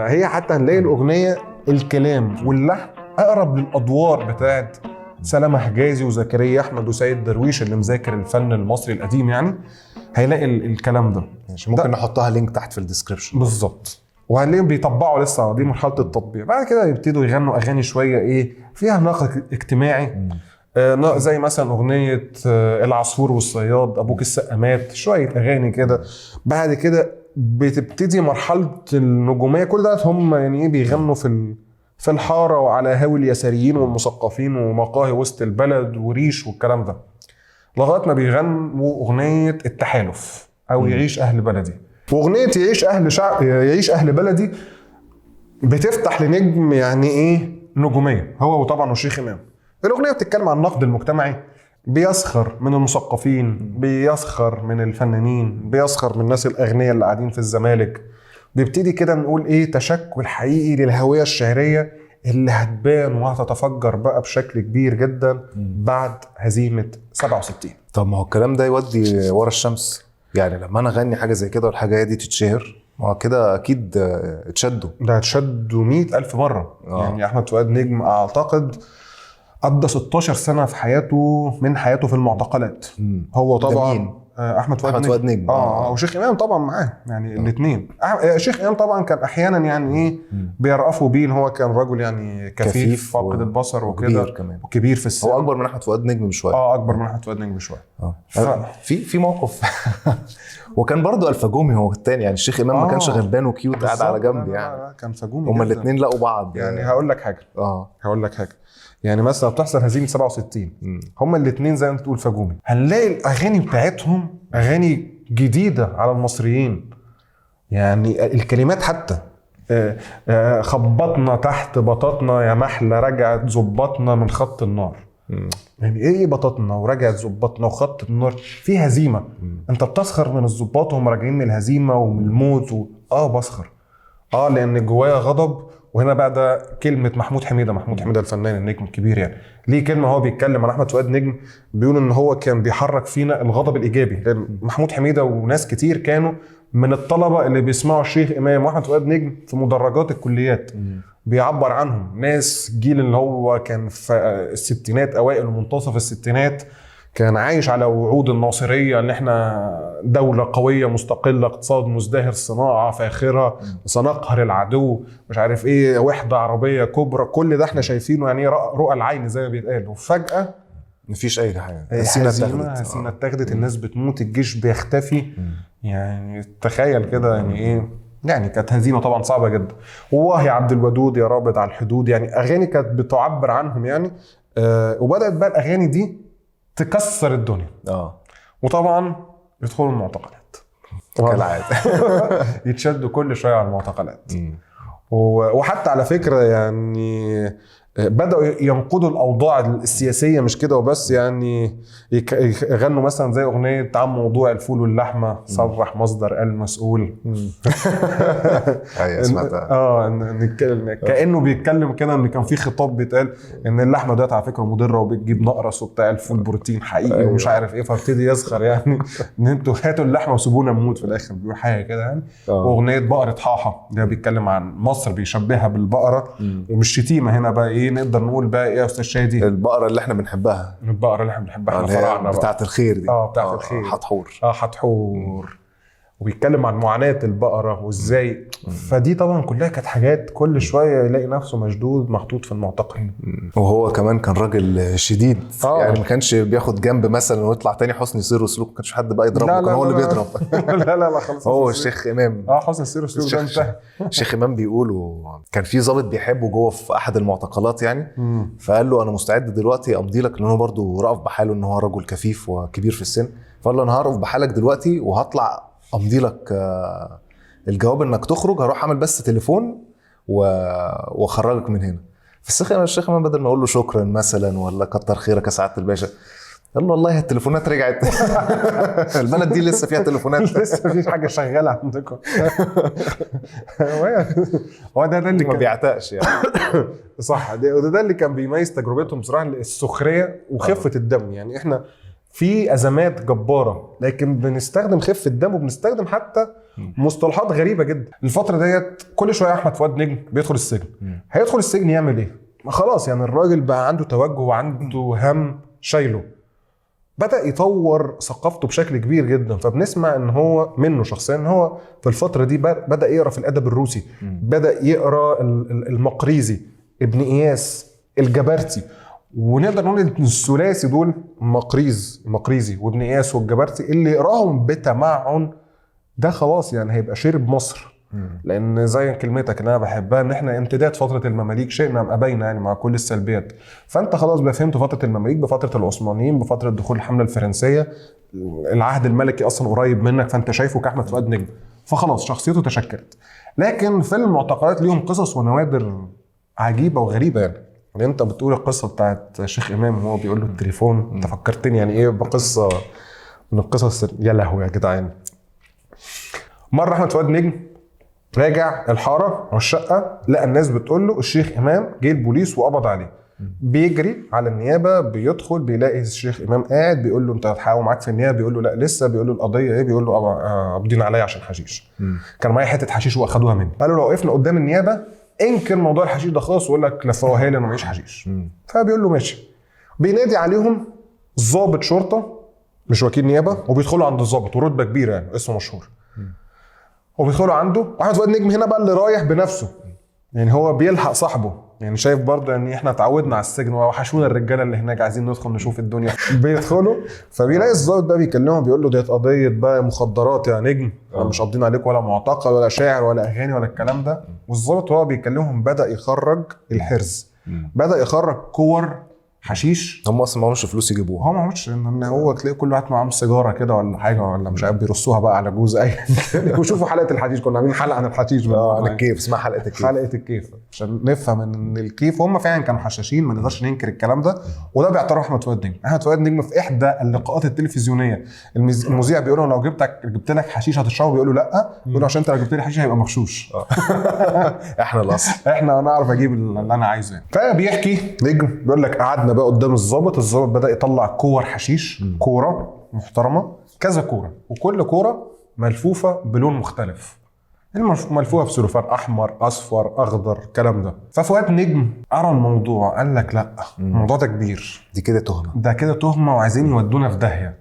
هي حتى هنلاقي الاغنيه الكلام واللحن اقرب للادوار بتاعت سلامة حجازي وزكريا احمد وسيد درويش اللي مذاكر الفن المصري القديم يعني هيلاقي الكلام ده.
ممكن نحطها لينك تحت في الديسكريبشن.
بالظبط. وهنلاقيهم بيطبعوا لسه، دي مرحله التطبيع. بعد كده يبتدوا يغنوا اغاني شويه ايه فيها نقد اجتماعي. زي مثلا اغنيه العصفور والصياد، ابوك السقامات، شويه اغاني كده. بعد كده بتبتدي مرحله النجوميه. كل ده هم يعني ايه بيغنوا في الحاره وعلى هاوي اليساريين والمثقفين ومقاهي وسط البلد وريش والكلام ده، لغايه ما بيغنوا اغنيه التحالف او يعيش اهل بلدي. واغنيه يعيش اهل بلدي بتفتح لنجم يعني ايه نجوميه هو وطبعا والشيخ امام. الاغنيه بتتكلم عن النقد المجتمعي، بيسخر من المثقفين، بيسخر من الفنانين، بيسخر من الناس الاغنياء اللي قاعدين في الزمالك. بيبتدي كده نقول ايه تشكل حقيقي للهويه الشعريه اللي هتبان وهتتفجر بقى بشكل كبير جدا بعد هزيمه 67.
طب ما هو الكلام ده يودي ورا الشمس يعني. لما انا اغني حاجه زي كده والحاجه دي تتشهر، ما هو كده اكيد اتشدوا 100,000 مره. يعني احمد فؤاد نجم اعتقد قضى 16 سنه في حياته من حياته في المعتقلات. هو طبعا احمد فؤاد نجم وشيخ امام طبعا معاه يعني الاثنين. شيخ امام طبعا كان احيانا يعني ايه بيرأفوا بيه ان هو كان رجل يعني كفيف فاقد البصر وكده وكبير في السن. هو اكبر من احمد فؤاد نجم بشويه.
اكبر من احمد فؤاد نجم بشويه.
في موقف وكان برضو الفجومي هو الثاني يعني. الشيخ امام ما كانش غلبان وكيوت قاعد على جنب يعني.
كان فجومي.
هما الاثنين لقوا بعض
يعني. هقول لك حاجه يعني مثلا بتحصل هزيمه 67 هما الاثنين زي ما انت تقول فجومي. هنلاقي الاغاني بتاعتهم اغاني جديده على المصريين يعني. الكلمات حتى خبطنا تحت بطاطنا يا محلى رجعت زبطنا من خط النار. يعني ايه بطاطنا ورجعت زبطنا وخط النار؟ في هزيمه. انت بتسخر من الزباط وهم راجعين من الهزيمه ومن الموت بسخر لان جوايا غضب. وهنا بقى ده كلمه محمود حميده الفنان النجم الكبير يعني. ليه كلمه هو بيتكلم عن احمد فؤاد نجم بيقول ان هو كان بيحرك فينا الغضب الايجابي. لان محمود حميده وناس كتير كانوا من الطلبه اللي بيسمعوا الشيخ امام واحمد فؤاد نجم في مدرجات الكليات. بيعبر عنهم ناس جيل اللي هو كان في الستينات اوائل ومنتصف الستينات، كان عايش على وعود الناصريه ان احنا دوله قويه مستقله، اقتصاد مزدهر، صناعه فاخره، سنقهر العدو، مش عارف ايه، وحده عربيه كبرى. كل ده احنا شايفينه يعني رؤى العين زي ما بيتقال، وفجاه
مفيش اي حاجه،
هزيمه اتاخدت، الناس بتموت، الجيش بيختفي. يعني تخيل كده يعني ايه. يعني كانت هزيمه طبعا صعبه جدا. والله يا عبد الودود يا رابط على الحدود، يعني اغاني كانت بتعبر عنهم يعني. وبدات بقى الاغاني دي تكسر الدنيا. وطبعا يدخلوا المعتقلات
كالعاده.
يتشدوا كل شويه على المعتقلات. وحتى على فكره يعني بدأوا ينقضوا الأوضاع السياسية، مش كده وبس، يعني يغنوا مثلا زي أغنية عن موضوع الفول واللحمة، صرح مصدر المسؤول.
أيوة سمعتها.
كأنه بيتكلم كده إن كان في خطاب بيتقال إن اللحمة ديت على فكرة مضرة وبتجيب نقرس وبتاع، الفول بروتين حقيقي ومش عارف إيه، فابتدي يسخر يعني إن أنتوا هاتوا اللحمة وسيبونا نموت في الآخر، بيقول حاجة كده يعني. وأغنية بقرة حاحة ده بيتكلم عن مصر، بيشبهها بالبقرة، ومش شتيمة هنا بقى إيه، نقدر نقول بقى ايه يا استاذ شادي،
البقره اللي احنا بنحبها،
احنا فراعنه
بتاعه الخير دي.
بتاعه الخير،
حتحور.
حتحور. وبيتكلم عن معاناه البقره وازاي. فدي طبعا كلها كانت حاجات كل شويه يلاقي نفسه مشدود محطوط في المعتقل.
وهو كمان كان راجل شديد. يعني ما كانش بياخد جنب مثلا ويطلع تاني حسن سير وسلوك، ما كانش حد بقى يضربه، كان هو اللي بيضرب.
لا خلاص.
هو الشيخ امام.
حسن سير وسلوك ده انتهى.
الشيخ امام بيقولوا كان في ضابط بيحبه جوه في احد المعتقلات يعني. فقال له انا مستعد دلوقتي امضي لك، لانه برضه رأف بحاله ان هو رجل كفيف وكبير في السن. فقال له انا هرأف بحالك دلوقتي وهطلع امضي لك الجواب انك تخرج، هروح اعمل بس تليفون واخرجك من هنا. فالشيخ امام بدل ما يقول له شكرا مثلا ولا كتر خيرك يا سعاده الباشا، قال له والله التليفونات رجعت. البلد دي لسه فيها تليفونات.
لسه مفيش حاجه شغاله عندكم. هو ده اللي
ما بيعتقش يعني.
صح. ده اللي كان بيميز تجربتهم بصراحه، السخريه وخفه الدم. يعني احنا في ازمات جباره لكن بنستخدم خفه الدم، وبنستخدم حتى مصطلحات غريبه جدا. الفتره ديت كل شويه احمد فؤاد نجم بيدخل السجن. هيدخل السجن يعمل ايه؟ خلاص يعني الراجل بقى عنده توجه وعنده هم شايله، بدأ يطور ثقافته بشكل كبير جدا. فبنسمع ان هو منه شخصيا ان هو في الفتره دي بدأ يقرا في الادب الروسي، بدأ يقرا المقريزي، ابن اياس، الجبرتي. ونقدر نقول ان الثلاثي دول مقريزي وابن اياس والجبرتي اللي يقراهم بتمعن ده خلاص يعني هيبقى شرب مصر. لان زي كلمتك اللي انا بحبها ان احنا امتداد فتره المماليك، شئنا ام ابينا يعني مع كل السلبيات. فانت خلاص بقى فهمت فتره المماليك بفتره العثمانيين بفتره دخول الحمله الفرنسيه، العهد الملكي اصلا قريب منك، فانت شايفه كاحمد فؤاد نجم، فخلاص شخصيته تشكلت. لكن في المعتقلات ليهم قصص ونوادر عجيبه وغريبه. يعني انت بتقول القصه بتاعت شيخ امام وهو بيقول له التليفون، انت فكرتني يعني ايه بقصه من القصص. يا لهوي يا جدعان. مره احمد فؤاد نجم راجع الحاره او الشقه، لقى الناس بتقول له الشيخ امام جه البوليس وقبض عليه. بيجري على النيابه، بيدخل بيلاقي الشيخ امام قاعد، بيقول له انت هتحاول معاك في النيابه؟ بيقول له لا لسه. بيقول له القضيه ايه؟ بيقول له قابضين عليا عشان حشيش. كان معايا حته حشيش واخدوها مني. قالوا لو وقفنا قدام النيابه انكر موضوع الحشيش ده خالص ويقول لك لفوها لي انا معيش حشيش. فبيقول له ماشي. بينادي عليهم ضابط شرطه مش وكيل نيابه، وبيدخلوا عند الضابط ورتبه كبيره يعني اسمه مشهور، وبيدخلوا عنده. واحمد فؤاد نجم هنا بقى اللي رايح بنفسه، يعني هو بيلحق صاحبه، يعني شايف برضه ان احنا اتعودنا على السجن وحشونا الرجاله اللي هناك عايزين ندخل نشوف الدنيا. بيدخلوا فبيلاقي الضابط بقى بيكلمه بيقول له ديت قضيه بقى مخدرات يا نجم، مش قابضين عليك ولا معتقل ولا شاعر ولا اغاني ولا الكلام ده. والضابط وهو بيكلمهم بدا يخرج الحرز، بدا يخرج كور حشيش.
هم اصلا ما عملوش فلوس يجيبوها،
هو ما عملش، ان هو تلاقي كل واحد معاه سيجاره كده ولا حاجه ولا مش عارف بيرصوها بقى على جوز اي. وشوفوا حلقه الحشيش، كنا عاملين حلقه عن الحشيش
عن الكيف، اسمها حلقه الكيف
عشان نفهم ان الكيف هم فعلا كانوا حشاشين، ما نقدرش ننكر الكلام ده. وده باعتراف احمد فؤاد نجم. احمد فؤاد نجم في احدى اللقاءات التلفزيونيه المذيع بيقول له لو جبت لك حشيش هتشربه؟ بيقول له لا. بيقول له عشان انت لو جبت لي حشيش هيبقى مغشوش.
احنا الاصل،
احنا نعرف اجيب اللي انا عايزه يعني. فبيحكي نجم بيقول لك قعدنا بقى قدام الضابط بدا يطلع كور حشيش، كوره محترمه، كذا كوره، وكل كوره ملفوفه بلون مختلف. ملفوفه بسلوفان احمر اصفر اخضر الكلام ده. ففؤاد نجم قرا الموضوع قال لك لا، الموضوع ده كبير،
دي كده تهمه،
ده كده تهمه وعايزين يودونا في داهيه.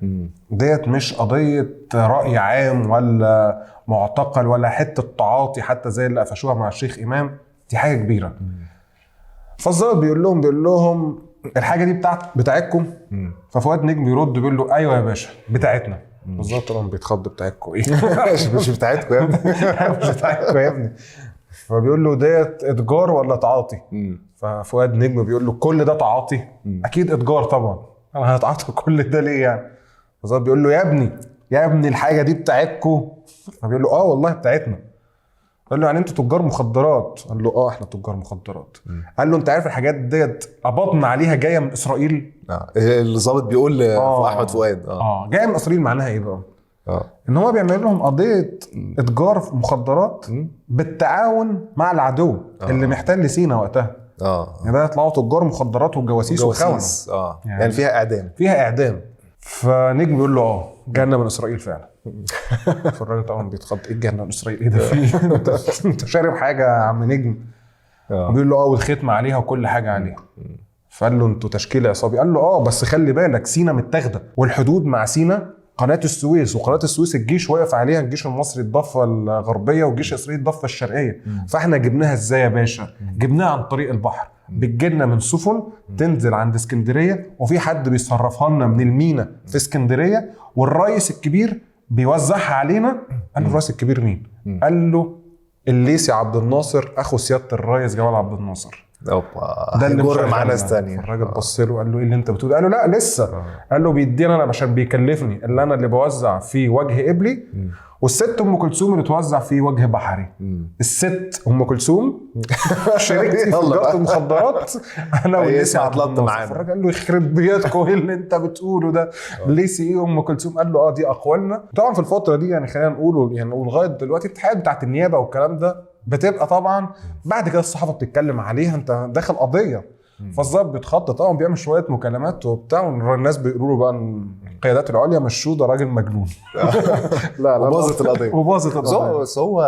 ديت مش قضيه راي عام ولا معتقل ولا حته تعاطي حتى زي اللي قفشوها مع الشيخ امام، دي حاجه كبيره. فالظابط بيقول لهم الحاجه دي بتاعتكم. ففؤاد نجم بيرد بيقول له ايوه يا باشا بتاعتنا. بالظبط طبعا بيتخض بتاعتكم ايه؟
مش بتاعتكم يا ابني.
مش بتاعتكم يا ابني. فبيقول له ديت اتجار ولا تعاطي؟ ففؤاد نجم بيقول له كل ده تعاطي؟ اكيد اتجار طبعا، انا هتعاطي كل ده ليه يعني؟ فالظابط بيقول له يا ابني الحاجه دي بتاعتكم؟ فبيقول له اه والله بتاعتنا. قال له يعني انتوا تجار مخدرات؟ قال له اه احنا تجار مخدرات. قال له انت عارف الحاجات ديت قبضنا عليها جايه من اسرائيل؟
الضابط بيقول لاحمد فؤاد
جايه من اسرائيل. معناها ايه بقى؟ ان هو بيعمل لهم قضيه اتجار في مخدرات بالتعاون مع العدو اللي محتل سينا وقتها. يعني ده يطلعوا تجار مخدرات وجواسيس وخونه.
يعني فيها اعدام.
فنجم بيقول له جانا من اسرائيل فعلا. فالراجل طبعا بيتخض، ايه جانا من اسرائيل؟ ايه ده فيه؟ انت شارب حاجه يا عم نجم؟ بيقول له والختمه عليها وكل حاجه عليها. فقال له انتوا تشكيل عصابي؟ قال له بس خلي بالك سينا متاخده، والحدود مع سينا قناه السويس، وقناه السويس الجيش واقف عليها، الجيش المصري الضفه الغربيه والجيش الاسرائيلي الضفه الشرقيه. فاحنا جبناها ازاي يا باشا؟ جبناها عن طريق البحر، بتجيلنا من سفن تنزل عند اسكندريه، وفي حد بيصرفها لنا من المينا في اسكندريه، والرئيس الكبير بيوزعها علينا. قال له الرئيس الكبير مين؟ قال له الليثي عبد الناصر اخو سياده الرئيس جمال عبد الناصر.
ده اللي جر مع ناس ثانيه.
الراجل بص له قال له ايه اللي انت بتقول؟ قال له لا لسه. قال له بيدينا انا عشان بيكلفني، اللي انا اللي بوزع في وجه قبلي، والست ام كلثوم اللي توزع في وجه بحري. الست ام كلثوم شاركتي في تجاره المخدرات، انا والليثي عطلت معانا. الراجل قال له يخرب بيتكم ايه اللي انت بتقوله ده؟ الليثي ايه ام كلثوم؟ قال له دي اقوالنا. طبعا في الفتره دي يعني خلينا نقول يعني لغايه دلوقتي الاتحاد بتاعت النيابه والكلام ده بتبقى طبعا بعد كده الصحافه بتتكلم عليها، انت داخل قضيه. فالظابط بيتخطط طبعا، بيعمل شويه مكالمات وبتاع، والناس بيقولوا له بقى القيادات العليا مشوه ده راجل مجنون. لا
وباظت القضيه.
بس
هو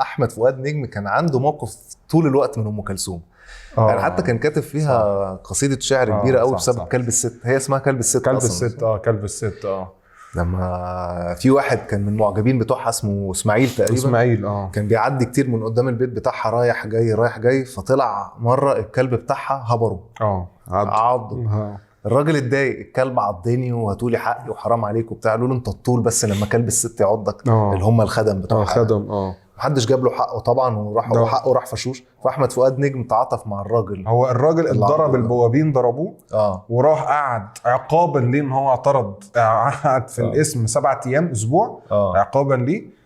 احمد فؤاد نجم كان عنده موقف طول الوقت من ام كلثوم. يعني حتى كان كاتب فيها قصيده شعر كبيره قوي بسبب كلب الست. هي اسمها كلب الست.
كلب الست.
لما في واحد كان من المعجبين بتوعها اسمه اسماعيل تقريبا، كان بيعدي كتير من قدام البيت بتاعها رايح جاي، فطلع مره الكلب بتاعها هبره عض. الراجل اتضايق، الكلب عضني وهاتولي حقي وحرام عليك وبتاع. قالوا له انت الطول بس لما كلب الست يعضك، اللي هم الخدم بتوعها. محدش جاب له حقه طبعا، وحقه راح فشوش. فاحمد فؤاد نجم تعاطف مع الراجل.
هو الراجل اتضرب، البوابين ضربوه وراح قعد عقابا ليه ان هو اعترض، قعد في الاسم 7 ايام اسبوع عقابا ليه.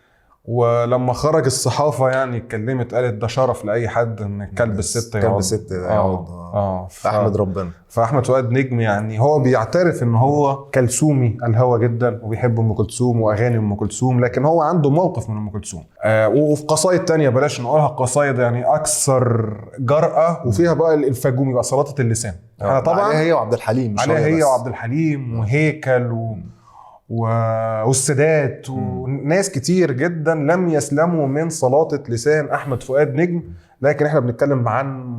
ولما خرج الصحافه يعني اتكلمت قالت ده شرف لاي حد ان كلب الست
يقعد. احمد ربنا.
فاحمد فؤاد نجم يعني هو بيعترف ان هو كلثومي الهوى جدا وبيحب ام كلثوم واغاني ام كلثوم، لكن هو عنده موقف من ام كلثوم. وفي قصايد تانية بلاش نقولها قصايد يعني اكثر جرأة، وفيها بقى الفاجومي بقى سلطة اللسان.
طبعا عليها هي وعبد الحليم،
وهيكل والسادات وناس كتير جدا لم يسلموا من سلاطة لسان احمد فؤاد نجم. لكن احنا بنتكلم عن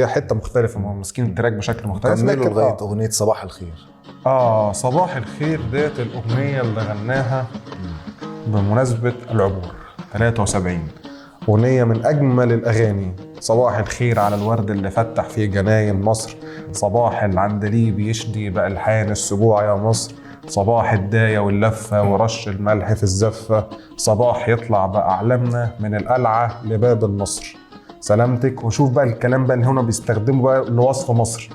حته مختلفه، ماسكين التراك بشكل مختلف.
كملوا لغايه اغنيه صباح الخير.
صباح الخير ديت الاغنيه اللي غناها بمناسبه العبور 73. اغنيه من اجمل الاغاني. صباح الخير على الورد اللي فتح في جناين مصر، صباح العندليب يشدي بألحان السبوع يا مصر، صباح الداية واللفة ورش الملح في الزفة، صباح يطلع بأعلامنا من القلعة لباب النصر، سلامتك. وشوف بقى الكلام بقى اللي هنا بيستخدموا بقى لوصف مصر،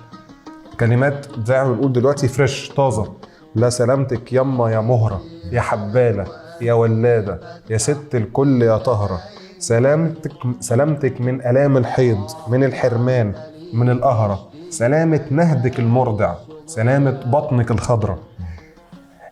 كلمات زي ما بنقول دلوقتي فريش طازة. لا سلامتك يما يا مهرة يا حبالة يا ولادة يا ست الكل يا طهرة، سلامتك من آلام الحيض، من الحرمان، من القهرة، سلامة نهدك المرضع، سلامة بطنك الخضرة.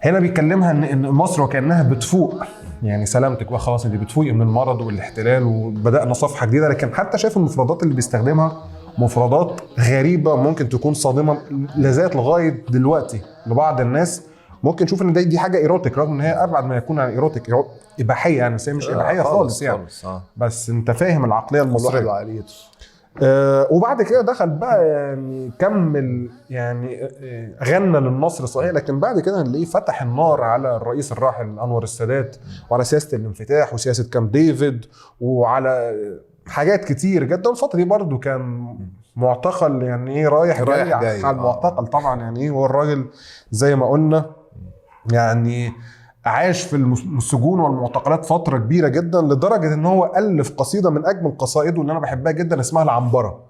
هنا بيكلمها ان مصر وكأنها بتفوق، يعني سلامتك بقى خلاص انت بتفوقي من المرض والاحتلال وبدأنا صفحة جديدة. لكن حتى شايف المفردات اللي بيستخدمها مفردات غريبة ممكن تكون صادمة لذات لغاية دلوقتي لبعض الناس، ممكن نشوف ان دي حاجه ايروتيك، رغم ان هي ابعد ما يكون عن ايروتيك، اباحيه يعني، بس هي مش اباحيه خالص يعني. بس انت فاهم العقليه المصريه
وعقليته.
وبعد كده دخل بقى يعني كمل يعني غنى للنصر صحيح، لكن بعد كده هنلاقيه فتح النار على الرئيس الراحل انور السادات، وعلى سياسه الانفتاح وسياسه كامب ديفيد، وعلى حاجات كتير جدا. الفتره دي برضو كان معتقل يعني ايه، رايح جاي على المعتقل طبعا. يعني ايه، هو الراجل زي ما قلنا يعني عاش في السجون والمعتقلات فترة كبيرة جدا، لدرجة ان هو ألف قصيدة من أجمل قصائده اللي أنا بحبها جدا اسمها العنبرة.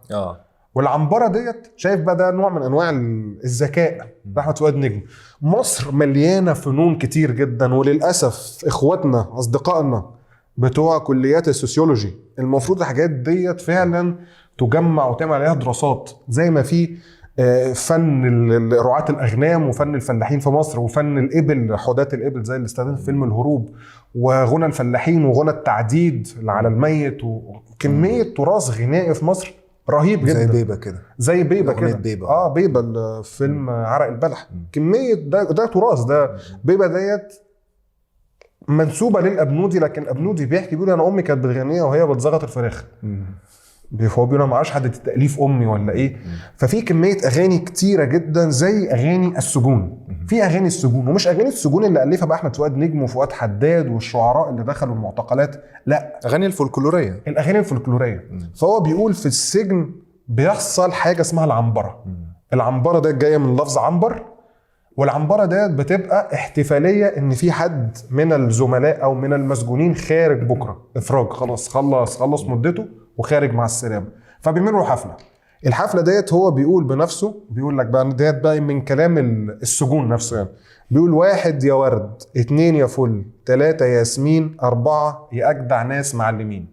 والعنبرة ديت شايف بقى ده نوع من أنواع الذكاء أحمد فؤاد نجم. مصر مليانة فنون كتير جدا، وللأسف إخواتنا أصدقائنا بتوع كليات السوسيولوجي المفروض الحاجات ديت فعلا تجمع وتعمل عليها دراسات، زي ما في فن رعاة الأغنام وفن الفلاحين في مصر، وفن الإبل حدات الإبل زي اللي استخدم في فيلم الهروب، وغنى الفلاحين وغنى التعديد اللي على الميت، وكمية تراث غنائي في مصر رهيب جدا.
زي بيبة كده،
زي بيبة كده. بيبة الفيلم عرق البلح. كمية ده تراث. ده بيبة ديت منسوبة للأبنودي، لكن الأبنودي بيقول أنا أمي كانت بتغنيها وهي بتزغط الفراخ. هو بيقول معاش حد تأليف أمي ولا إيه. ففي كمية أغاني كتيرة جدا زي أغاني السجون. في أغاني السجون، ومش أغاني السجون اللي ألفها بقى أحمد فؤاد نجم وفؤاد حداد والشعراء اللي دخلوا المعتقلات، لا،
أغاني الفولكلورية،
الأغاني الفولكلورية. فهو بيقول في السجن بيحصل حاجة اسمها العنبرة. العنبرة ده جاية من لفظ عنبر، والعنبرة ده بتبقى احتفالية ان في حد من الزملاء او من المسجونين خارج بكرة افراج، خلاص خلص مدته وخارج مع السلامة، فبيعملوا حفلة. الحفلة ديت هو بيقول بنفسه، بيقول لك بقى ديت بقى من كلام السجون نفسه يعني، بيقول 1 يا ورد، 2 يا فل، 3 يا ياسمين، 4 يا اجدع ناس معلمين،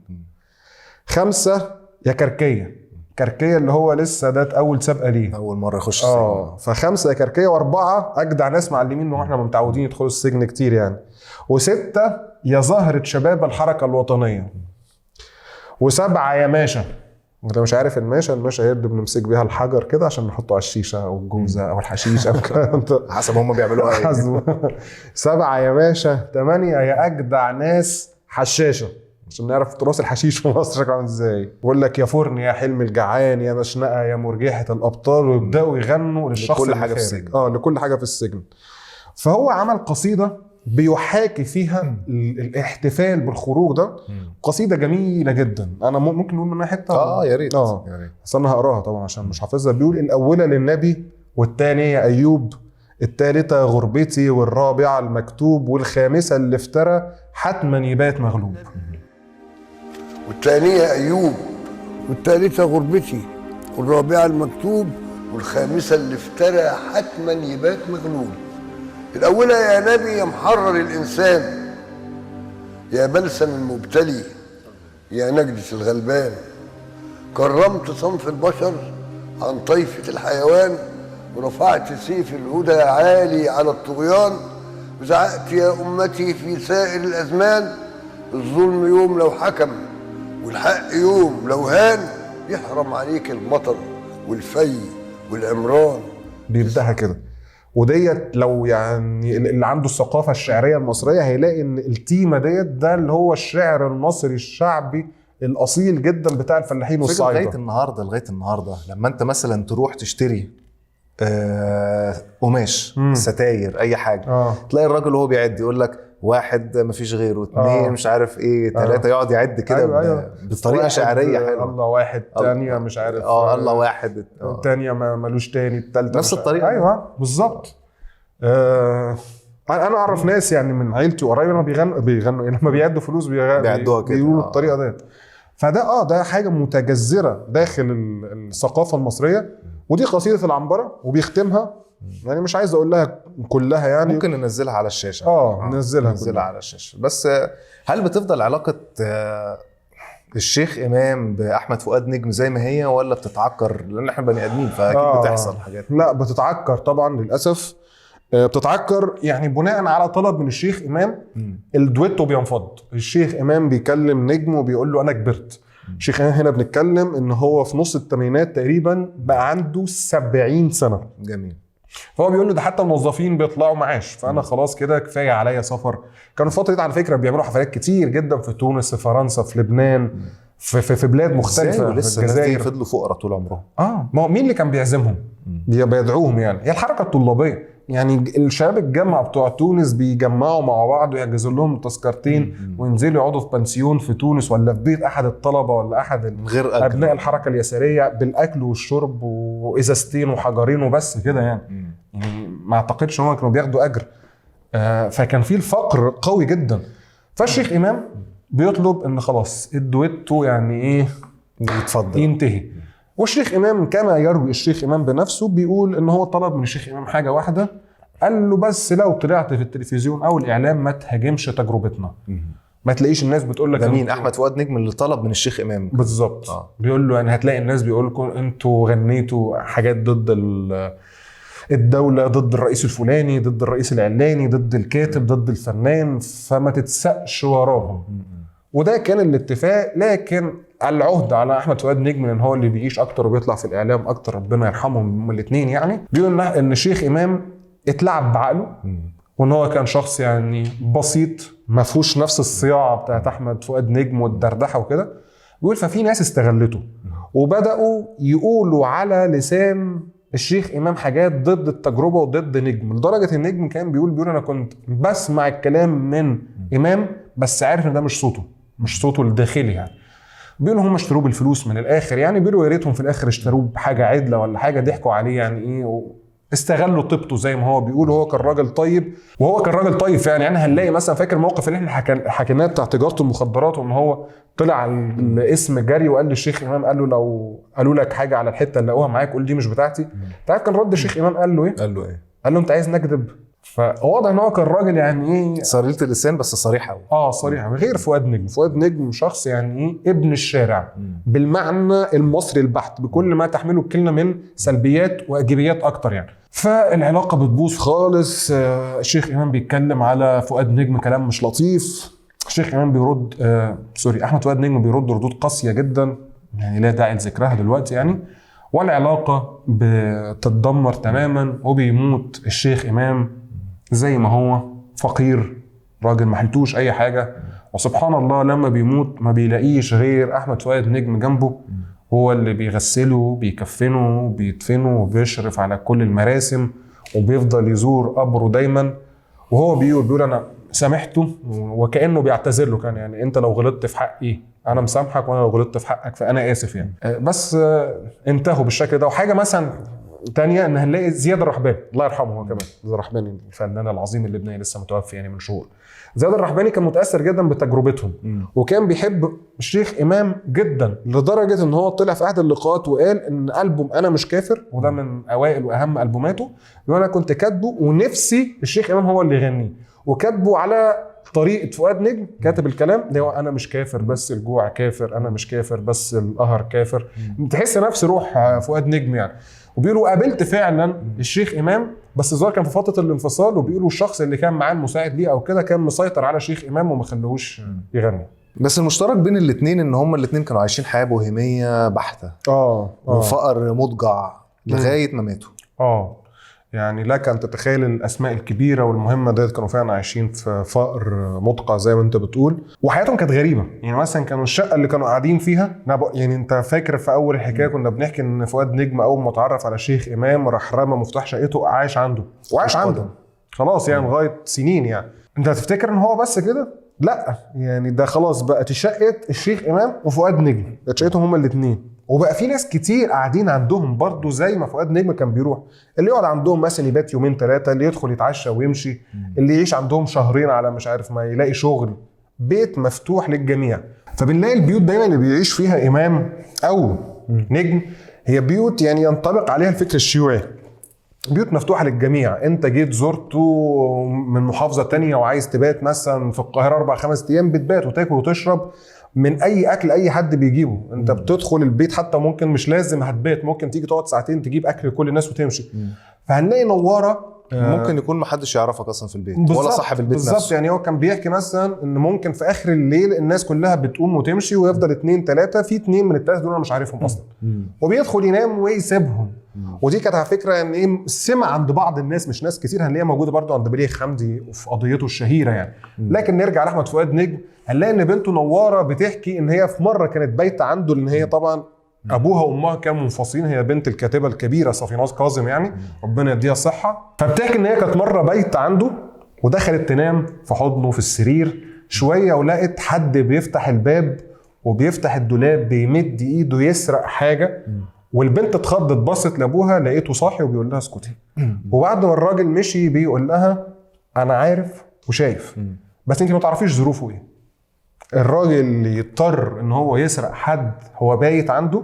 5 يا كركية. كركية اللي هو لسه ده اول سابقه ليه،
اول مره يخش السجن.
ف5 يا كركية، و4 اجدع ناس معلمين، واحنا متعودين يدخلوا السجن كتير يعني، و6 يا زهرة شباب الحركه الوطنيه، و7 يا ماشا. انت مش عارف الماشا هي اللي بنمسك بيها الحجر كده عشان نحطه على الشيشه او الجوزه او الحشيش او
حسب هم بيعملوها ايه.
7 يا ماشا. 8 يا اجدع ناس حشاشه، عشان نعرف تراث الحشيش في مصر شكله عامل ازاي. بيقول لك يا فرن يا حلم الجعان يا مشنقه يا مرجحه الابطال، ويبداوا يغنوا للشخص
لكل حاجه في السجن.
لكل حاجه في السجن. فهو عمل قصيده بيحاكي فيها الاحتفال بالخروج ده. قصيده جميله جدا، انا ممكن نقول منها حته.
يا ريت.
بس انا هقراها طبعا عشان مش حافظها. بيقول الاولى للنبي، والثانيه ايوب، الثالثه غربتي، والرابعه المكتوب، والخامسه اللي افترى حتما يبات مغلوب.
والثانية أيوب، والثالثة غربتي، والرابعة المكتوب، والخامسة اللي افترى حتما يبات مغلوب. الأولى يا نبي يا محرر الإنسان، يا بلسم المبتلي، يا نجدة الغلبان، كرمت صنف البشر عن طيفة الحيوان، ورفعت سيف الهدى عالي على الطغيان، وزعقت يا أمتي في سائر الأزمان، الظلم يوم لو حكم والحق يوم لو هان، يحرم عليك المطر والفي والعمران.
بيبدأها كده. وديت لو يعني اللي عنده الثقافة الشعرية المصرية هيلاقي ان التيمة ديت ده اللي هو الشعر المصري الشعبي الأصيل جدا بتاع الفلاحين والصعيدة.
لغاية النهاردة لما انت مثلا تروح تشتري قماش، ستاير، اي حاجة، تلاقي الراجل وهو بيعد يقول لك 1 مفيش غيره، 2 مش عارف ايه، 3 يقعد يعد كده.
أيوة.
بطريقة شعرية حلوة.
الله 1 تانية مش عارف
الله 1
التانية ملوش تاني، التالتة
نفس الطريقة.
ايوه بالظبط. انا اعرف ناس يعني من عيلتي وقرايبي بيغنوا لما بيعدوا فلوس
بيعدوها كده،
بيقولوا بالطريقة ديت. فده ده حاجة متجذرة داخل الثقافة المصرية. ودي قصيدة العنبرة وبيختمها، يعني مش عايز اقول لها كلها يعني،
ممكن ننزلها على الشاشة.
ننزلها
على الشاشة. بس هل بتفضل علاقة الشيخ إمام بأحمد فؤاد نجم زي ما هي، ولا بتتعكر؟ لأن احنا بني آدمين فأكيد بتحصل حاجات.
لا بتتعكر طبعا للأسف. بتتعكر يعني بناء على طلب من الشيخ إمام. الدويتو بينفض، الشيخ إمام بيكلم نجم وبيقول له أنا كبرت. الشيخ إمام هنا بنتكلم إن هو في نص الثمانينات تقريبا، بقى عنده 70 سنة.
جميل.
فهو بيقول له ده حتى الموظفين بيطلعوا معاش، فانا خلاص كده كفايه عليا سفر. كانوا الفتره دي على فكره بيعملوا حفلات كتير جدا في تونس، في فرنسا، في لبنان، في بلاد مختلفه،
ولسه
في
الناس دي
الجزائر.
فضلوا فقراء طول عمرهم.
ما هو مين اللي كان بيعزمهم؟ بيدعوهم يعني. هي الحركه الطلابيه يعني، الشباب الجامعه بتوع تونس بيجمعوا مع بعض ويحجزوا لهم تذكرتين وينزلوا يقعدوا في بنسيون في تونس ولا في بيت احد الطلبه ولا احد
من غير أكل.
ابناء الحركه اليساريه، بالاكل والشرب وازازتين وحجرين وبس كده يعني. يعني ما اعتقدش ان هم كانوا بياخدوا اجر. فكان في الفقر قوي جدا. فالشيخ امام بيطلب ان خلاص الدويتو يعني ايه
يتفضل
ينتهي. والشيخ امام كما يروي الشيخ امام بنفسه بيقول ان هو طلب من الشيخ امام حاجه واحده، قال له بس لو طلعت في التلفزيون او الاعلام ما تهاجمش تجربتنا. ما تلاقيش الناس بتقول لك
ده مين؟ احمد فؤاد نجم اللي طلب من الشيخ امام
بالظبط. بيقول له يعني هتلاقي الناس بيقول لكم انتوا غنيتوا حاجات ضد الدولة، ضد الرئيس الفلاني، ضد الرئيس العلاني، ضد الكاتب، ضد الفنان، فما تتسقش وراهم. وده كان الاتفاق. لكن العهد على احمد فؤاد نجم ان هو اللي بيعيش اكتر وبيطلع في الاعلام اكتر، ربنا يرحمهم الاثنين يعني. بيقول ان الشيخ امام اتلعب بعقله، وان هو كان شخص يعني بسيط ما فيهوش نفس الصياعه بتاعت احمد فؤاد نجم والدردحه وكده. بيقول ففي ناس استغلته وبداوا يقولوا على لسان الشيخ امام حاجات ضد التجربه وضد نجم، لدرجه النجم كان بيقول انا كنت بسمع الكلام من امام بس عارف ان ده مش صوته، مش صوته الداخلي يعني. بيقولوا هم اشتروه بالفلوس من الاخر يعني. بيقولوا يا ريتهم في الاخر اشتروه بحاجه عدله ولا حاجه، ضحكوا عليه يعني ايه، استغلوا طيبته زي ما هو بيقول. هو كان راجل طيب، وهو كان راجل طيب فعلا يعني. هنلاقي مثلا فاكر الموقف اللي احنا حكيناه بتاع تجاره المخدرات، وان هو طلع الاسم جري وقال للشيخ امام، قال له لو قالوا لك حاجه على الحته اللي لقوها معاك قول دي مش بتاعتي. تعرف كان رد الشيخ امام قال له ايه؟ قال له انت عايز نكذب؟ فواضح ان هو كان راجل يعني ايه،
صريحة اللسان بس صريح قوي.
صريح. غير فؤاد نجم. فؤاد نجم شخص يعني ايه، ابن الشارع بالمعنى المصري البحت، بكل ما تحمله الكلمه من سلبيات وايجابيات اكتر يعني. فالعلاقه بتبوظ خالص. الشيخ امام بيتكلم على فؤاد نجم كلام مش لطيف. الشيخ امام بيرد احمد فؤاد نجم بيرد ردود قاسيه جدا يعني لا داعي لذكرها دلوقتي يعني. والعلاقه بتتدمر تماما، وبيموت الشيخ امام زي ما هو فقير، راجل ما حلتوش اي حاجه. وسبحان الله لما بيموت ما بيلاقيش غير احمد فؤاد نجم جنبه، هو اللي بيغسله بيكفنه بيدفنه وبيشرف على كل المراسم، وبيفضل يزور قبره دايما. وهو بيقول انا سامحته، وكانه بيعتذر له كان يعني انت لو غلطت في حقي انا مسامحك، وانا لو غلطت في حقك فانا اسف يعني. بس انتهوا بالشكل ده. وحاجه مثلا تانية ان هنلاقي زياد الرحباني الله يرحمه، هو كمان زياد الرحباني الفنان العظيم اللبناني لسه متوفي يعني من شهور. زياد الرحباني كان متاثر جدا بتجربتهم، وكان بيحب الشيخ امام جدا، لدرجه ان هو طلع في احد اللقاءات وقال ان البوم انا مش كافر، وده من اوائل واهم البوماته، وانا كنت كاتبه ونفسي الشيخ امام هو اللي يغنيه، وكاتبه على طريقه فؤاد نجم. كاتب الكلام اللي هو انا مش كافر بس الجوع كافر، انا مش كافر بس القهر كافر. تحس نفس روح فؤاد نجم يعني. وبيقولوا قابلت فعلا الشيخ امام، بس الظاهر كان في فتره الانفصال، وبيقولوا الشخص اللي كان معاه المساعد ليه او كده كان مسيطر على الشيخ امام وما خلوهوش يغني.
بس المشترك بين الاثنين ان هما الاثنين كانوا عايشين حياه بوهيميه بحته، وفقر مضجع لغايه ما ماتوا.
يعني لك ان تتخيل الاسماء الكبيره والمهمه ديت كانوا فعلا عايشين في فقر مدقع زي ما انت بتقول، وحياتهم كانت غريبه. يعني مثلا كانوا الشقه اللي كانوا قاعدين فيها، يعني انت فاكر في اول الحكايه كنا بنحكي ان فؤاد نجم اول ما اتعرف على شيخ امام راح رمى مفتاح شقته عايش عنده، وعايش عنده خلاص يعني لغايه سنين يعني. انت هتفتكر ان هو بس كده؟ لا، يعني ده خلاص بقت شقه الشيخ امام وفؤاد نجم، بقت شقتهم هما الاثنين. وبقى في ناس كتير قاعدين عندهم برضو زي ما فؤاد نجم كان بيروح، اللي يقعد عندهم مثلا يبات يومين ثلاثه، اللي يدخل يتعشى ويمشي، اللي يعيش عندهم شهرين على مش عارف ما يلاقي شغل. بيت مفتوح للجميع. فبنلاقي البيوت دايما اللي بيعيش فيها امام او نجم هي بيوت يعني ينطبق عليها الفكر الشيوعي، بيوت مفتوحه للجميع. انت جيت زرته من محافظه تانية وعايز تبات مثلا في القاهره 4-5 ايام، بتبات وتاكل وتشرب من اي اكل اي حد بيجيبه. انت بتدخل البيت حتى ممكن مش لازم هتبات، ممكن تيجي تقعد ساعتين تجيب اكل لكل الناس وتمشي. فهنلاقي نواره
ممكن يكون محدش يعرفك اصلا في البيت ولا صاحب البيت نفسه.
بالظبط. يعني هو كان بيحكي مثلا ان ممكن في اخر الليل الناس كلها بتقوم وتمشي، ويفضل 2-3 في 2 من ال3 دول انا مش عارفهم اصلا، وبيدخل ينام ويسيبهم. ودي كانت على فكره يعني ايه سمع عند بعض الناس، مش ناس كتير، هنلاقيها موجوده برضو عند بليغ حمدي في قضيته الشهيره يعني. لكن نرجع لاحمد فؤاد نجم، هنلاقي ان بنته نواره بتحكي ان هي في مره كانت بايته عنده، لان هي طبعا ابوها وامها كانوا منفصلين، هي بنت الكاتبه الكبيره صفيناز كاظم يعني ربنا يديها الصحه. فبتحكي ان هي كانت مره بايته عنده ودخلت تنام في حضنه في السرير شويه، ولقت حد بيفتح الباب وبيفتح الدولاب بيمد ايده يسرق حاجه، والبنت اتخضت بصت لابوها لقيته صاحي وبيقول لها اسكتي. وبعد ما الراجل مشي بيقول لها انا عارف وشايف بس انت ما تعرفيش ظروفه ايه. الراجل اللي يضطر ان هو يسرق حد هو بايت عنده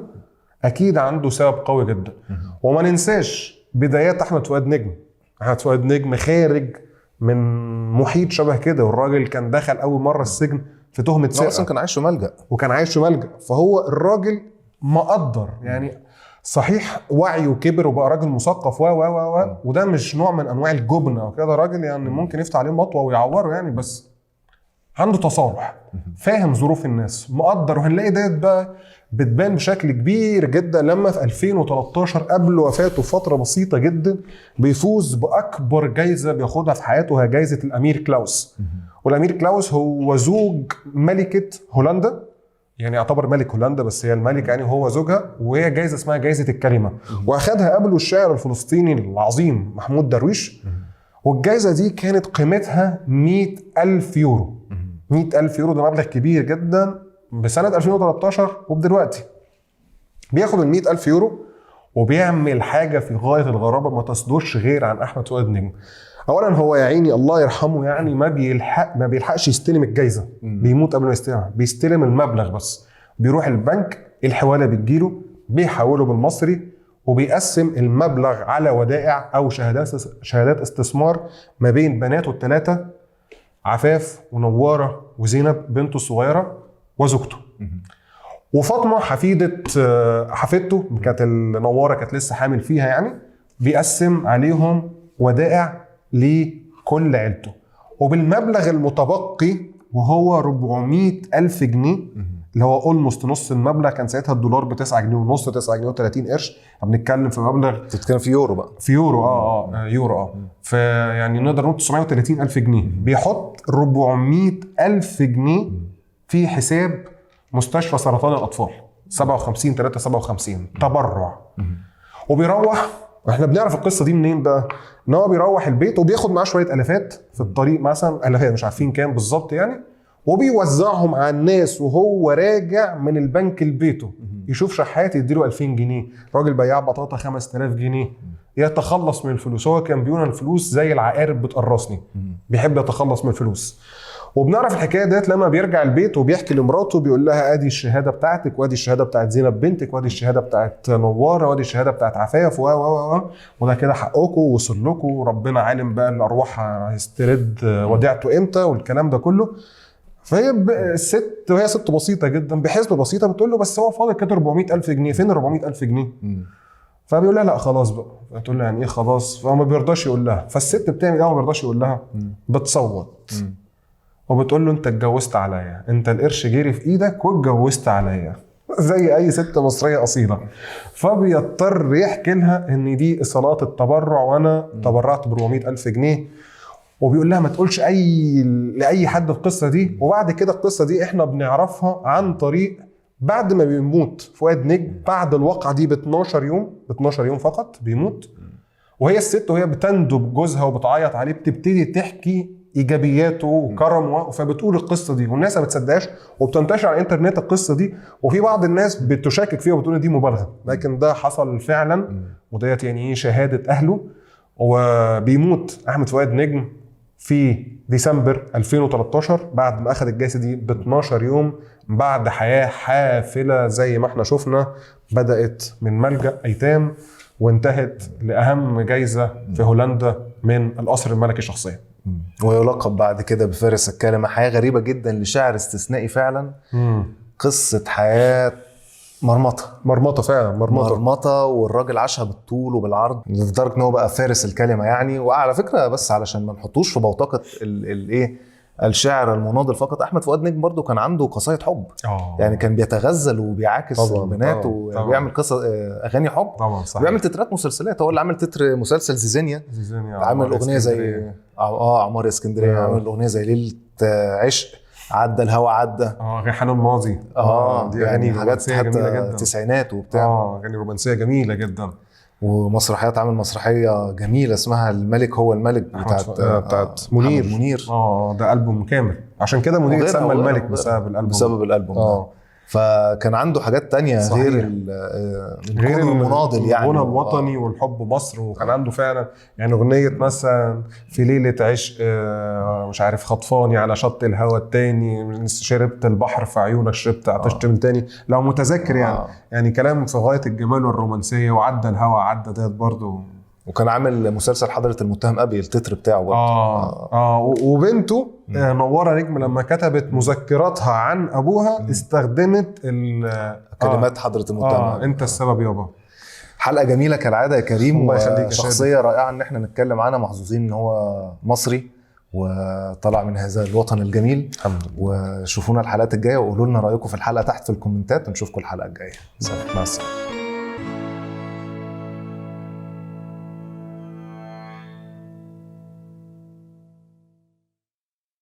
اكيد عنده سبب قوي جدا. وما ننساش بدايات احمد فؤاد نجم. احمد فؤاد نجم خارج من محيط شبه كده، والراجل كان دخل اول مره السجن في تهمه سرقه،
اصلا كان عايش في ملجأ،
وكان عايش في ملجأ. فهو الراجل مقدر يعني صحيح وعي وكبر وبقى راجل مثقف وده مش نوع من انواع الجبن او كده، راجل يعني ممكن يفتح عليه مطوه ويعوره يعني، بس عنده تصالح، فاهم ظروف الناس، مقدر. وهنلاقي ديت بقى بتبان بشكل كبير جدا لما في 2013 قبل وفاته فتره بسيطه جدا بيفوز باكبر جايزه بياخدها في حياته، هي جايزه الامير كلاوس. والامير كلاوس هو زوج ملكه هولندا، يعني يعتبر ملك هولندا بس هي الملكه يعني هو زوجها، وهي جايزه اسمها جايزه الكلمه، واخدها قبله الشاعر الفلسطيني العظيم محمود درويش. والجايزه دي كانت قيمتها 100,000 يورو. 100,000 يورو ده مبلغ كبير جدا بسنه 2013. وبدلوقتي بياخد ال 100,000 يورو وبيعمل حاجه في غايه الغرابه ما تصدرش غير عن احمد فؤاد نجم. اولا هو يا عيني الله يرحمه يعني ما بيلحقش يستلم الجايزه، بيموت قبل ما يستلمها، بيستلم المبلغ بس. بيروح البنك، الحواله بتجيله، بيحوله بالمصري وبيقسم المبلغ على ودائع او شهادات استثمار ما بين بناته الثلاثه، عفاف ونواره وزينب بنته الصغيره وزوجته. وفاطمه حفيدته كانت النواره كانت لسه حامل فيها يعني، بيقسم عليهم ودائع لكل عيلته. وبالمبلغ المتبقي وهو 400,000 جنيه اللي هو اولموست نص المبلغ، كان ساعتها الدولار ب 9 جنيه ونص، 9 جنيه و30 قرش. بنتكلم في مبلغ
بتتكلم في يورو بقى،
في يورو يورو فيعني نقدر نقول 930,000 جنيه. بيحط 400,000 جنيه في حساب مستشفى سرطان الاطفال 57 تبرع. وبيروح، احنا بنعرف القصه دي منين بقى؟ ان هو بيروح البيت وبياخد معاه شويه الافات في الطريق، مثلا الافات مش عارفين كام بالظبط يعني، وبيوزعهم على الناس وهو راجع من البنك لبيته. يشوف شحات يديله 2000 جنيه، راجل بياع بطاطا 5000 جنيه، يتخلص من الفلوس. هو كان بيقول الفلوس زي العقارب بتقرصني، بيحب يتخلص من الفلوس. وبنعرف الحكايه ديت لما بيرجع البيت وبيحكي لمراته، بيقول لها ادي الشهاده بتاعتك، وادي الشهاده بتاعت زينب بنتك، وادي الشهاده بتاعت نواره، وادي الشهاده بتاعت عفاف وده كده حقكم ووصل لكم، ربنا عالم بقى الارواح هيسترد وديعته امتى والكلام ده كله. فهي الست، وهي ست بسيطه جدا بحسبه بسيطه، بتقول له بس هو فاضل كده 400,000 جنيه، فين ال 400,000 جنيه؟ فبيقول لها لا خلاص بقى. تقول له يعني ايه خلاص؟ فهو ما بيرضاش يقول لها. فالست بتعمل ايه؟ ما بيرضاش يقول لها، بتصوت وبتقول له انت اتجوزت عليا، انت القرش جري في ايدك واتجوزت عليا، زي اي ست مصريه اصيله. فبيضطر يحكي لها ان دي ايصالات التبرع وانا تبرعت ب 400,000 جنيه. وبيقول لها ما تقولش لاي حد القصه دي. وبعد كده القصه دي احنا بنعرفها عن طريق بعد ما بيموت فؤاد نجم، بعد الواقعه دي ب 12 يوم فقط بيموت. وهي الست وهي بتندب جوزها وبتعيط عليه بتبتدي تحكي ايجابياته وكرمه، فبتقول القصه دي والناس ما بتصدقهاش وبتنتشر على الانترنت القصه دي. وفي بعض الناس بتشكك فيها وبتقول دي مبالغه، لكن ده حصل فعلا، وديت يعني شهاده اهله. وبيموت احمد فؤاد نجم في ديسمبر 2013 بعد ما اخذ الجائزه دي ب 12 يوم، بعد حياه حافله زي ما احنا شفنا، بدات من ملجأ ايتام وانتهت لاهم جائزه في هولندا من القصر الملكي شخصيا.
ويلقب بعد كده بفارس الكلمة. حياة غريبة جدا لشاعر استثنائي فعلا. قصة حياة مرمطة فعلا، مرمطة. والراجل عاشها بالطول وبالعرض لدرجة ان هو بقى فارس الكلمة يعني. وعلى فكرة بس علشان ما نحطوش في بوتقة الايه الشاعر المناضل فقط. احمد فؤاد نجم برضو كان عنده قصايد حب، يعني كان بيتغزل وبيعاكس
طبعاً،
البنات
طبعاً.
وبيعمل قصص اغاني حب،
طبعا صح.
وبيعمل تترات مسلسلات. هو اللي عمل تتر مسلسل زيزينيا، عامل اغنيه زي عمار اسكندريه، عامل اغنيه زي ليله عشق، عدى الهوى عدى،
ريحان الماضي.
دي يعني حاجات حتى تسعينات وبتاع.
اغاني رومانسيه جميله جدا.
ومسرحيات، عامل مسرحيه جميله اسمها الملك هو الملك
بتاعت منير. ده ألبوم كامل، عشان كده منير اتسمى الملك بسبب الألبوم.
فكان عنده حاجات تانية
صحيح.
غير المناضل يعني
الغنى الوطني والحب مصر. وكان عنده فعلا يعني أغنية مثلا في ليلة عشق مش عارف خطفاني على شط الهوى التاني، شربت البحر في عيونك، شربت عطشت من تاني، لو متذكر يعني كلام في غاية الجمال والرومانسية. وعدى الهوى عدى ديت برضه.
وكان عامل مسلسل حضرة المتهم أبي، التتر بتاعه برضه.
وبنته نورة نجم لما كتبت مذكراتها عن أبوها استخدمت
كلمات حضرة المتهم
أنت السبب يابا.
حلقة جميلة كالعادة يا كريم،
وشخصية
رائعة إن احنا نتكلم عنها. محظوظين إن هو مصري وطلع من هذا الوطن الجميل. وشوفونا الحلقات الجاية وقولوا لنا رأيكم في الحلقة تحت في الكومنتات، ونشوفكم الحلقة الجاية.
مع السلامة.